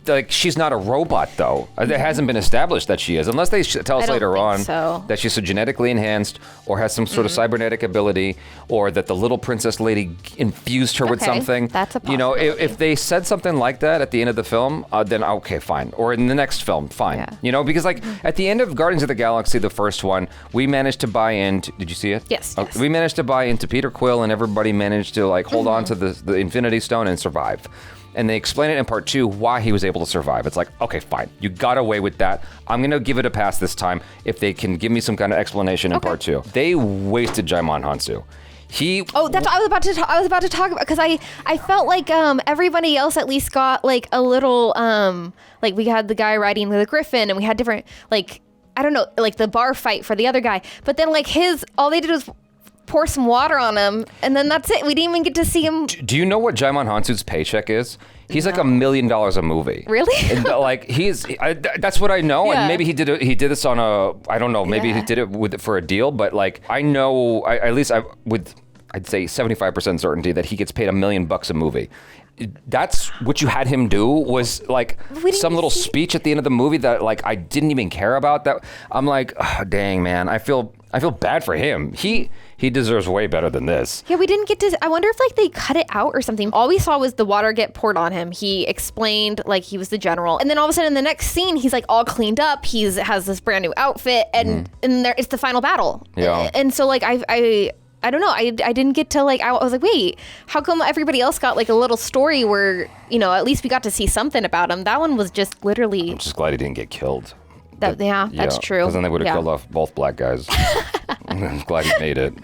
But she's not a robot though. It hasn't been established that she is, unless they tell us later on that she's so genetically enhanced or has some sort of cybernetic ability, or that the little princess lady infused her with something. That's a possibility. You know, if they said something like that at the end of the film, then okay, fine. Or in the next film, fine. Yeah. You know, because like at the end of Guardians of the Galaxy, the first one, we managed to buy into. Did you see it? Yes. We managed to buy into Peter Quill, and everybody managed to like hold on to the Infinity Stone and survive. And they explain it in part 2 why he was able to survive. It's like, okay, fine, you got away with that. I'm gonna give it a pass this time if they can give me some kind of explanation in part 2. They wasted Djimon Hounsou. That's what I was about to talk about, because I felt like everybody else at least got like a little like we had the guy riding the griffin, and we had different, like, I don't know, like the bar fight for the other guy, but then like all they did was pour some water on him, and then that's it. We didn't even get to see him. Do you know what Djimon Hounsou's paycheck is? He's like $1 million a movie. Really? And, like that's what I know. Yeah. And maybe he did this on I don't know. Maybe he did it for a deal. But like I know, I'd say 75% certainty that he gets paid $1 million a movie. That's what you had him do, was like some little speech at the end of the movie that like I didn't even care about. That I'm like, oh, dang man, I feel bad for him. He deserves way better than this. Yeah, we didn't get to. I wonder if like they cut it out or something. All we saw was the water get poured on him. He explained like he was the general, and then all of a sudden in the next scene he's like all cleaned up. Has this brand new outfit, and there it's the final battle. Yeah. And so like I don't know. I didn't get to like. I was like, wait, how come everybody else got like a little story where, you know, at least we got to see something about him? That one was just literally. I'm just glad he didn't get killed. That's true. Because then they would have killed off both black guys. I'm glad he made it.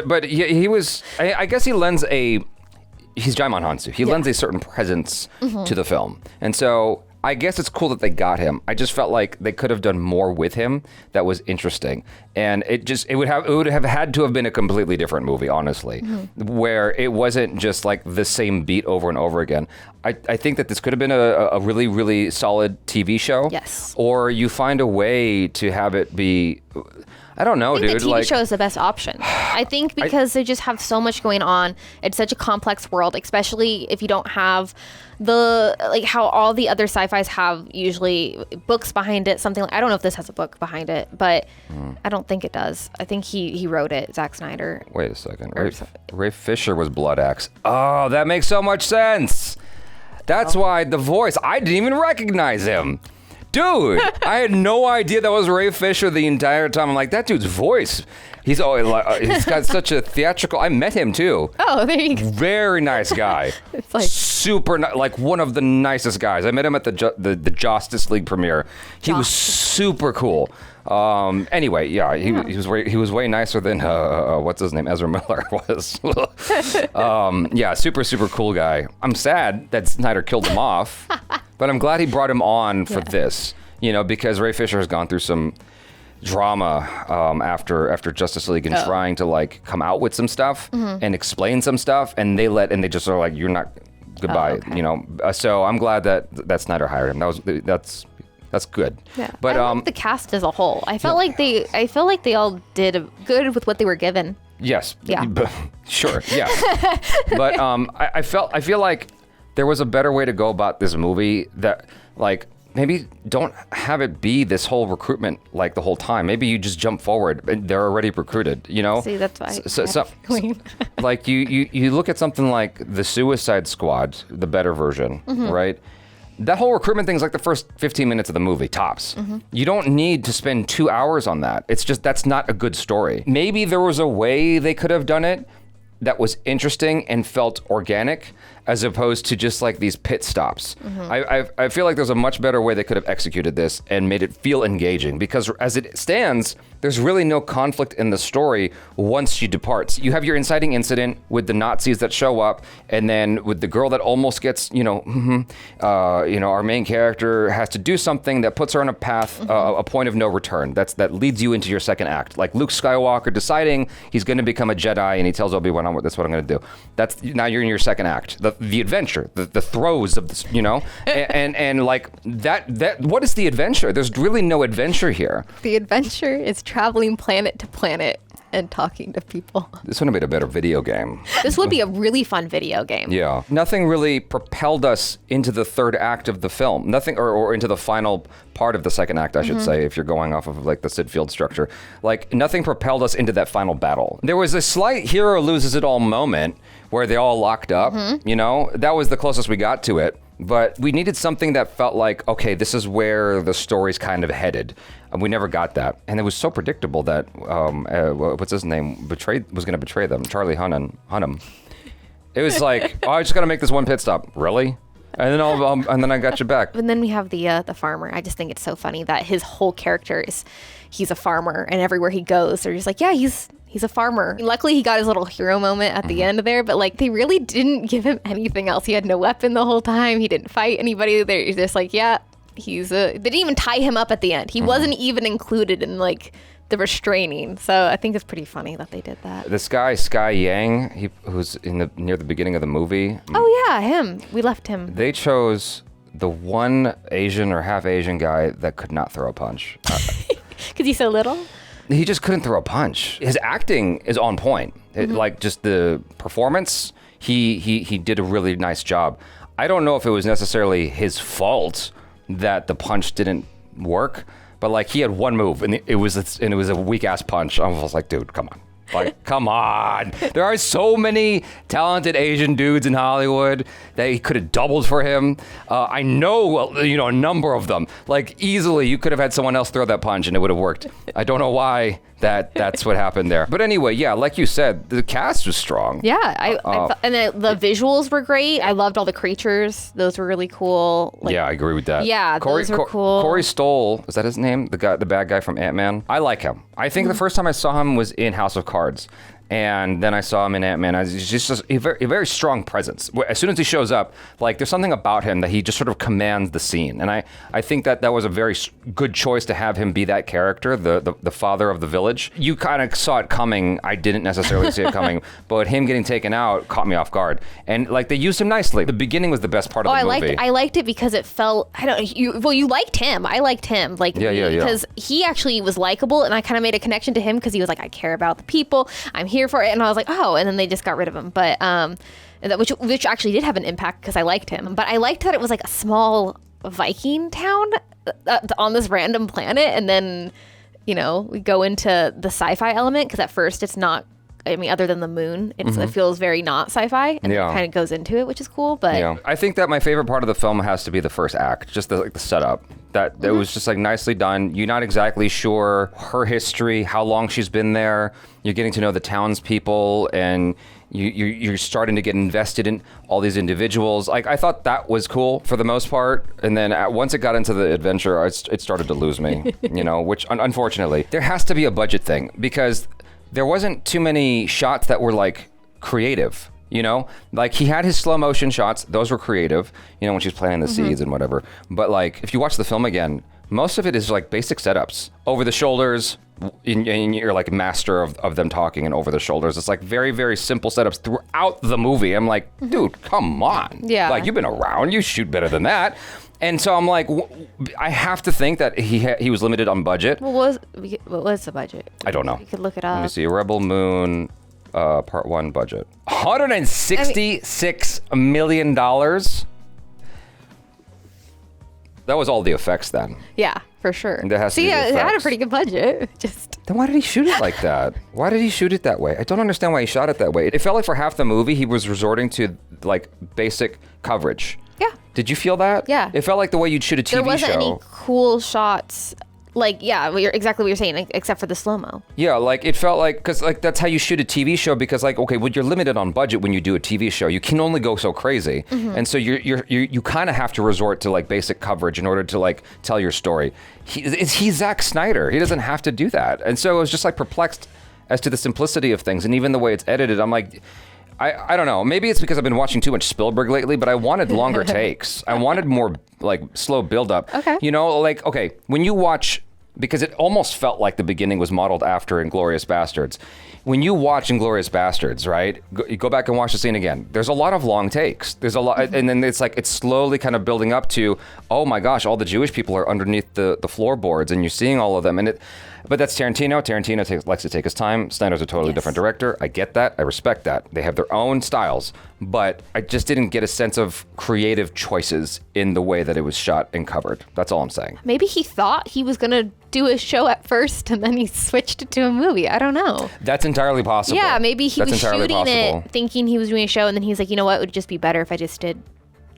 But he was. I guess he lends he's Djimon Hounsou. He lends a certain presence to the film, and so I guess it's cool that they got him. I just felt like they could have done more with him that was interesting, and it would have had to have been a completely different movie, honestly, where it wasn't just like the same beat over and over again. I think that this could have been a really, really solid TV show. Yes. Or you find a way to have it be, I don't know, I think dude. the TV show is the best option. I think because they just have so much going on. It's such a complex world, especially if you don't have how all the other sci-fis have usually books behind it. Something I don't know if this has a book behind it, but I don't think it does. I think he wrote it, Zack Snyder. Wait a second. Ray Fisher was Blood Axe. Oh, that makes so much sense. That's why the voice, I didn't even recognize him. Dude, I had no idea that was Ray Fisher the entire time. I'm like, that dude's voice. He's got such a theatrical. I met him too. Oh, there you go. Very nice guy. It's like super like one of the nicest guys. I met him at the Justice League premiere. He was super cool. Anyway, yeah, he was way nicer than what's his name, Ezra Miller was. Yeah, super cool guy. I'm sad that Snyder killed him off, but I'm glad he brought him on for this. Because Ray Fisher has gone through some drama after Justice League and trying to like come out with some stuff and explain some stuff, and they just are like, you're not, goodbye. So I'm glad that Snyder hired him. That's good. Yeah, but I like the cast as a whole. I felt like they all did good with what they were given. Yes. Yeah. Sure. Yes. But I feel like there was a better way to go about this movie that like maybe don't have it be this whole recruitment like the whole time. Maybe you just jump forward and they're already recruited, See, that's why. So like you look at something like the Suicide Squad, the better version, right? That whole recruitment thing is like the first 15 minutes of the movie, tops. You don't need to spend 2 hours on that. It's just, that's not a good story. Maybe there was a way they could have done it that was interesting and felt organic, as opposed to just like these pit stops. I feel like there's a much better way they could have executed this and made it feel engaging, because as it stands, there's really no conflict in the story once she departs. You have your inciting incident with the Nazis that show up, and then with the girl that almost gets, our main character has to do something that puts her on a path, a point of no return. That leads you into your second act. Like Luke Skywalker deciding he's going to become a Jedi, and he tells Obi-Wan, "That's what I'm going to do." Now you're in your second act. The adventure, the throes of this, and like that. What is the adventure? There's really no adventure here. The adventure is traveling planet to planet and talking to people. This would have made a better video game. This would be a really fun video game. Yeah. Nothing really propelled us into the third act of the film. Nothing, or into the final part of the second act, I should say, if you're going off of like the Sid Field structure. Like nothing propelled us into that final battle. There was a slight hero loses it all moment where they all locked up, that was the closest we got to it. But we needed something that felt like, okay, this is where the story's kind of headed. And we never got that. And it was so predictable that, what's his name, was going to betray them, Charlie Hunnam. It was like, I just got to make this one pit stop. Really? And then I got you back. And then we have the farmer. I just think it's so funny that his whole character he's a farmer, and everywhere he goes, they're just like, yeah, he's a farmer. Luckily, he got his little hero moment at the end there, but like they really didn't give him anything else. He had no weapon the whole time. He didn't fight anybody. They're just like, yeah, they didn't even tie him up at the end. He wasn't even included in like the restraining. So I think it's pretty funny that they did that. This guy, Sky Yang, who's near the beginning of the movie. Oh yeah, him. We left him. They chose the one Asian or half Asian guy that could not throw a punch. Because he's so little? He just couldn't throw a punch. His acting is on point. Like just the performance, he did a really nice job. I don't know if it was necessarily his fault that the punch didn't work, but like he had one move and it was a weak ass punch. I was like, dude, come on. Like, come on. There are so many talented Asian dudes in Hollywood that he could have doubled for him. I know, a number of them. Like, easily, you could have had someone else throw that punch and it would have worked. I don't know why that's what happened there. But anyway, yeah, like you said, the cast was strong. Yeah, and the visuals were great. I loved all the creatures. Those were really cool. Like, yeah, I agree with that. Yeah, those were cool. Corey Stoll, is that his name? The bad guy from Ant-Man? I like him. I think the first time I saw him was in House of Cards. And then I saw him in Ant-Man. He's just a very strong presence. As soon as he shows up, like there's something about him that he just sort of commands the scene. And I think that was a very good choice to have him be that character, the father of the village. You kind of saw it coming. I didn't necessarily see it coming, but him getting taken out caught me off guard. And like they used him nicely. The beginning was the best part of the movie. I liked it because it felt, you liked him. I liked him. Like, because he actually was likable, and I kind of made a connection to him because he was like, I care about the people. I'm here for it. And I was like, oh, and then they just got rid of him. But which actually did have an impact because I liked him. But I liked that it was like a small Viking town on this random planet, and then we go into the sci-fi element because at first it's not. I mean, other than the moon, it feels very not sci-fi, and it kind of goes into it, which is cool. But I think that my favorite part of the film has to be the first act, just the setup. That it was just like nicely done. You're not exactly sure her history, how long she's been there. You're getting to know the townspeople, and you're starting to get invested in all these individuals. Like I thought that was cool for the most part, and then once it got into the adventure, it started to lose me. Which unfortunately there has to be a budget thing because there wasn't too many shots that were like creative. Like he had his slow motion shots. Those were creative, when she's planting the seeds and whatever. But like, if you watch the film again, most of it is like basic setups over the shoulders. And you're like master of them talking and over the shoulders. It's like very, very simple setups throughout the movie. I'm like, dude, come on. Yeah. Like you've been around, you shoot better than that. And so I'm like, I have to think that he was limited on budget. What was the budget? I don't know. You could look it up. Let me see. Rebel Moon. Part 1 budget. $166 million. That was all the effects then. Yeah, for sure. That has to be the it had a effects. pretty good budget. Then why did he shoot it like that? Why did he shoot it that way? I don't understand why he shot it that way. It felt like for half the movie he was resorting to like basic coverage. Yeah. Did you feel that? Yeah. It felt like the way you'd shoot a TV show. There wasn't any cool shots. Like, exactly what you're saying, except for the slow-mo. Yeah, like, it felt like, because, like, that's how you shoot a TV show, because, like, okay, well, you're limited on budget when you do a TV show. You can only go so crazy. And so you kind of have to resort to, like, basic coverage in order to, like, tell your story. He's Zack Snyder. He doesn't have to do that. And so I was just, like, perplexed as to the simplicity of things. And even the way it's edited, I'm like, I don't know. Maybe it's because I've been watching too much Spielberg lately, but I wanted longer takes. I wanted more, like, slow build-up. Okay. Like, okay, when you watch, because it almost felt like the beginning was modeled after Inglourious Bastards. When you watch Inglourious Bastards, right, you go back and watch the scene again, there's a lot of long takes. There's a lot, and then it's like, it's slowly kind of building up to, oh my gosh, all the Jewish people are underneath the floorboards, and you're seeing all of them, but that's Tarantino. Tarantino likes to take his time. Snyder's a totally different director. I get that. I respect that. They have their own styles. But I just didn't get a sense of creative choices in the way that it was shot and covered. That's all I'm saying. Maybe he thought he was going to do a show at first, and then he switched it to a movie. I don't know. That's entirely possible. Yeah, maybe he was shooting it thinking he was doing a show, and then he's like, you know what? It would just be better if I just did...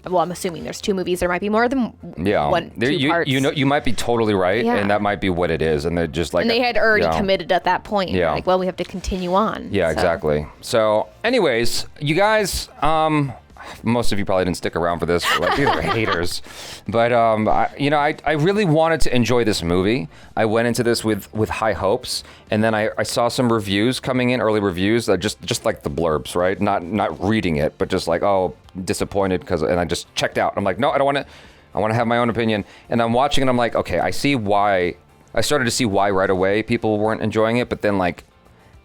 Well, I'm assuming there's 2 movies. There might be more than two parts. You might be totally right, and that might be what it is. And they're just like... And they had already committed at that point. Yeah. Like, well, we have to continue on. Yeah, exactly. So, anyways, you guys... most of you probably didn't stick around for this. Like, these are haters. But, I really wanted to enjoy this movie. I went into this with high hopes. And then I saw some reviews coming in, early reviews, that just like the blurbs, right? Not reading it, but just like, oh, disappointed, and I just checked out. I'm like, no, I don't want to. I want to have my own opinion. And I'm watching and I'm like, okay, I see why. I started to see why right away people weren't enjoying it. But then, like,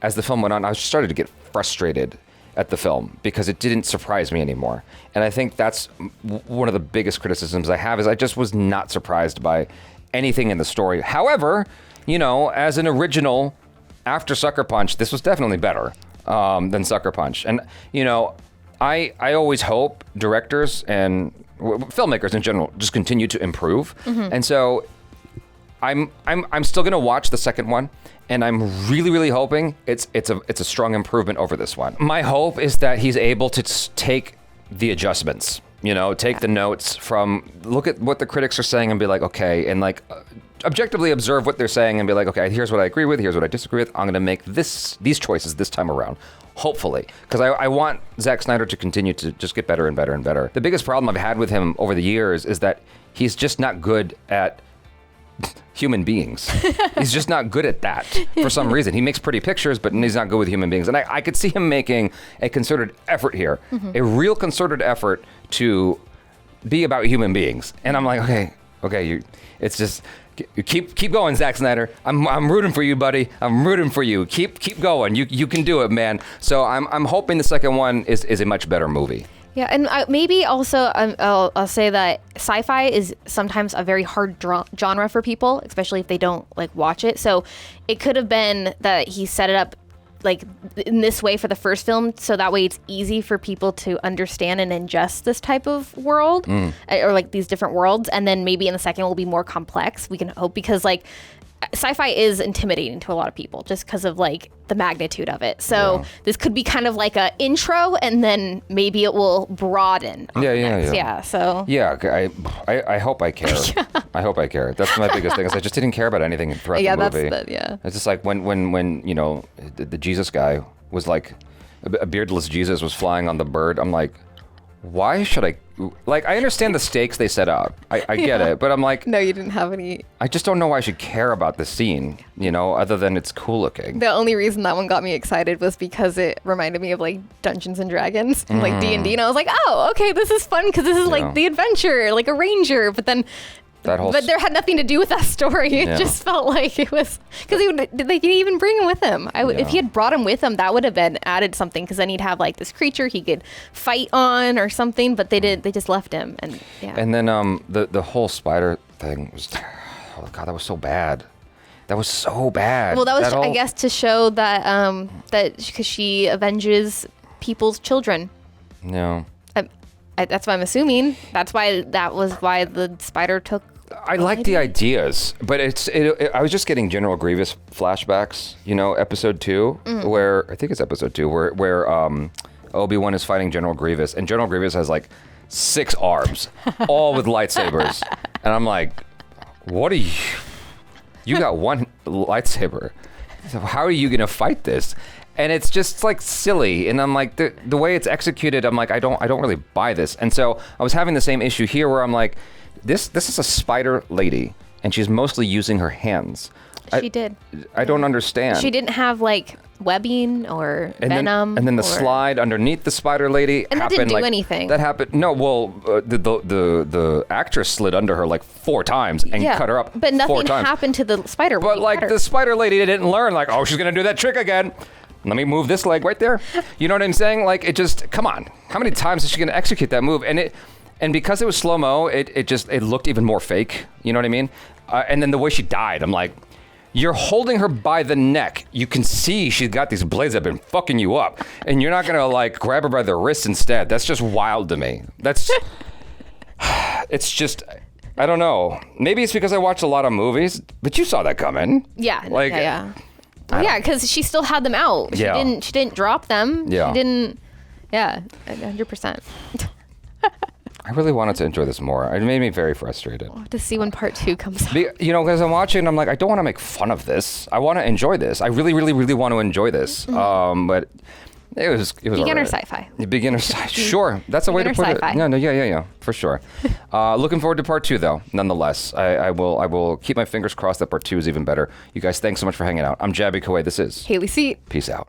as the film went on, I started to get frustrated at the film because it didn't surprise me anymore. And I think that's one of the biggest criticisms I have, is I just was not surprised by anything in the story. However, as an original after Sucker Punch, this was definitely better than Sucker Punch. And, I always hope directors and filmmakers in general just continue to improve. And so I'm still going to watch the second one, and I'm really, really hoping it's a strong improvement over this one. My hope is that he's able to take the adjustments, take the notes from, look at what the critics are saying and be like, okay, and like objectively observe what they're saying and be like, okay, here's what I agree with, here's what I disagree with. I'm going to make these choices this time around. Hopefully, because I want Zack Snyder to continue to just get better and better and better. The biggest problem I've had with him over the years is that he's just not good at human beings. He's just not good at that for some reason. He makes pretty pictures, but he's not good with human beings. And I could see him making a concerted effort here, a real concerted effort to be about human beings. And I'm like, okay, it's just keep going, Zack Snyder. I'm rooting for you, buddy. I'm rooting for you. Keep going. You can do it, man. So I'm hoping the second one is a much better movie. Yeah, and maybe also I'll say that sci-fi is sometimes a very hard genre for people, especially if they don't like watch it. So it could have been that he set it up like in this way for the first film, so that way it's easy for people to understand and ingest this type of world or like these different worlds. And then maybe in the second it will be more complex. We can hope, because like sci-fi is intimidating to a lot of people just because of like the magnitude of it. So this could be kind of like a intro, and then maybe it will broaden. Yeah. So I hope I care. I hope I care. That's my biggest thing. Is I just didn't care about anything throughout the movie. It's just like when you know the Jesus guy was like a beardless Jesus was flying on the bird. I'm like, why should I? Like, I understand the stakes they set up. I get it, but I'm like, no, you didn't have any. I just don't know why I should care about the scene, you know, other than it's cool looking. The only reason that one got me excited was because it reminded me of like Dungeons and Dragons, like D&D, and I was like, oh, okay, this is fun because this is like the adventure, like a ranger, but then. But there had nothing to do with that story. It just felt like it was because they didn't even bring him with him. If he had brought him with him, that would have been added something, because then he'd have like this creature he could fight on or something. But they just left him, and And then the whole spider thing was, oh god, that was so bad. That was so bad. Well, that was I guess to show that because she avenges people's children. No. That's what I'm assuming. That's why the spider took. I like the ideas, but I was just getting General Grievous flashbacks. You know, episode 2, where I think it's episode 2, where Obi-Wan is fighting General Grievous, and General Grievous has like 6 arms, all with lightsabers, and I'm like, what are you? You got one lightsaber. So how are you gonna fight this? And it's just like silly, and I'm like, the way it's executed, I'm like, I don't really buy this. And so I was having the same issue here, where I'm like, this is a spider lady, and she's mostly using her hands. She did. I don't understand. She didn't have like webbing or venom. And then the slide underneath the spider lady and happened. That didn't do like, anything. That happened. No, well, the actress slid under her like 4 times and cut her up. But nothing 4 times. happened to the spider. But like the spider lady didn't learn, like, oh, she's gonna do that trick again. Let me move this leg right there. You know what I'm saying? Like, it just, come on. How many times is she gonna execute that move? And because it was slow-mo, it looked even more fake. You know what I mean? And then the way she died, I'm like, you're holding her by the neck. You can see she's got these blades that have been fucking you up. And you're not gonna like grab her by the wrist instead. That's just wild to me. It's just, I don't know. Maybe it's because I watched a lot of movies, but you saw that coming. Yeah. Like, yeah. Yeah, because she still had them out. She didn't drop them. Yeah. She didn't. Yeah, 100%. I really wanted to enjoy this more. It made me very frustrated. We'll have to see when part 2 comes out. You know, because I'm watching, I'm like, I don't want to make fun of this. I want to enjoy this. I really, really, really want to enjoy this. But it was beginner right. sci-fi. Beginner sci-fi. Sure, that's a way to put sci-fi. it. No, yeah, for sure. Looking forward to part 2, though. Nonetheless, I will keep my fingers crossed that part 2 is even better. You guys, thanks so much for hanging out. I'm Jaby Kuwait. This is Hayley C. Peace out.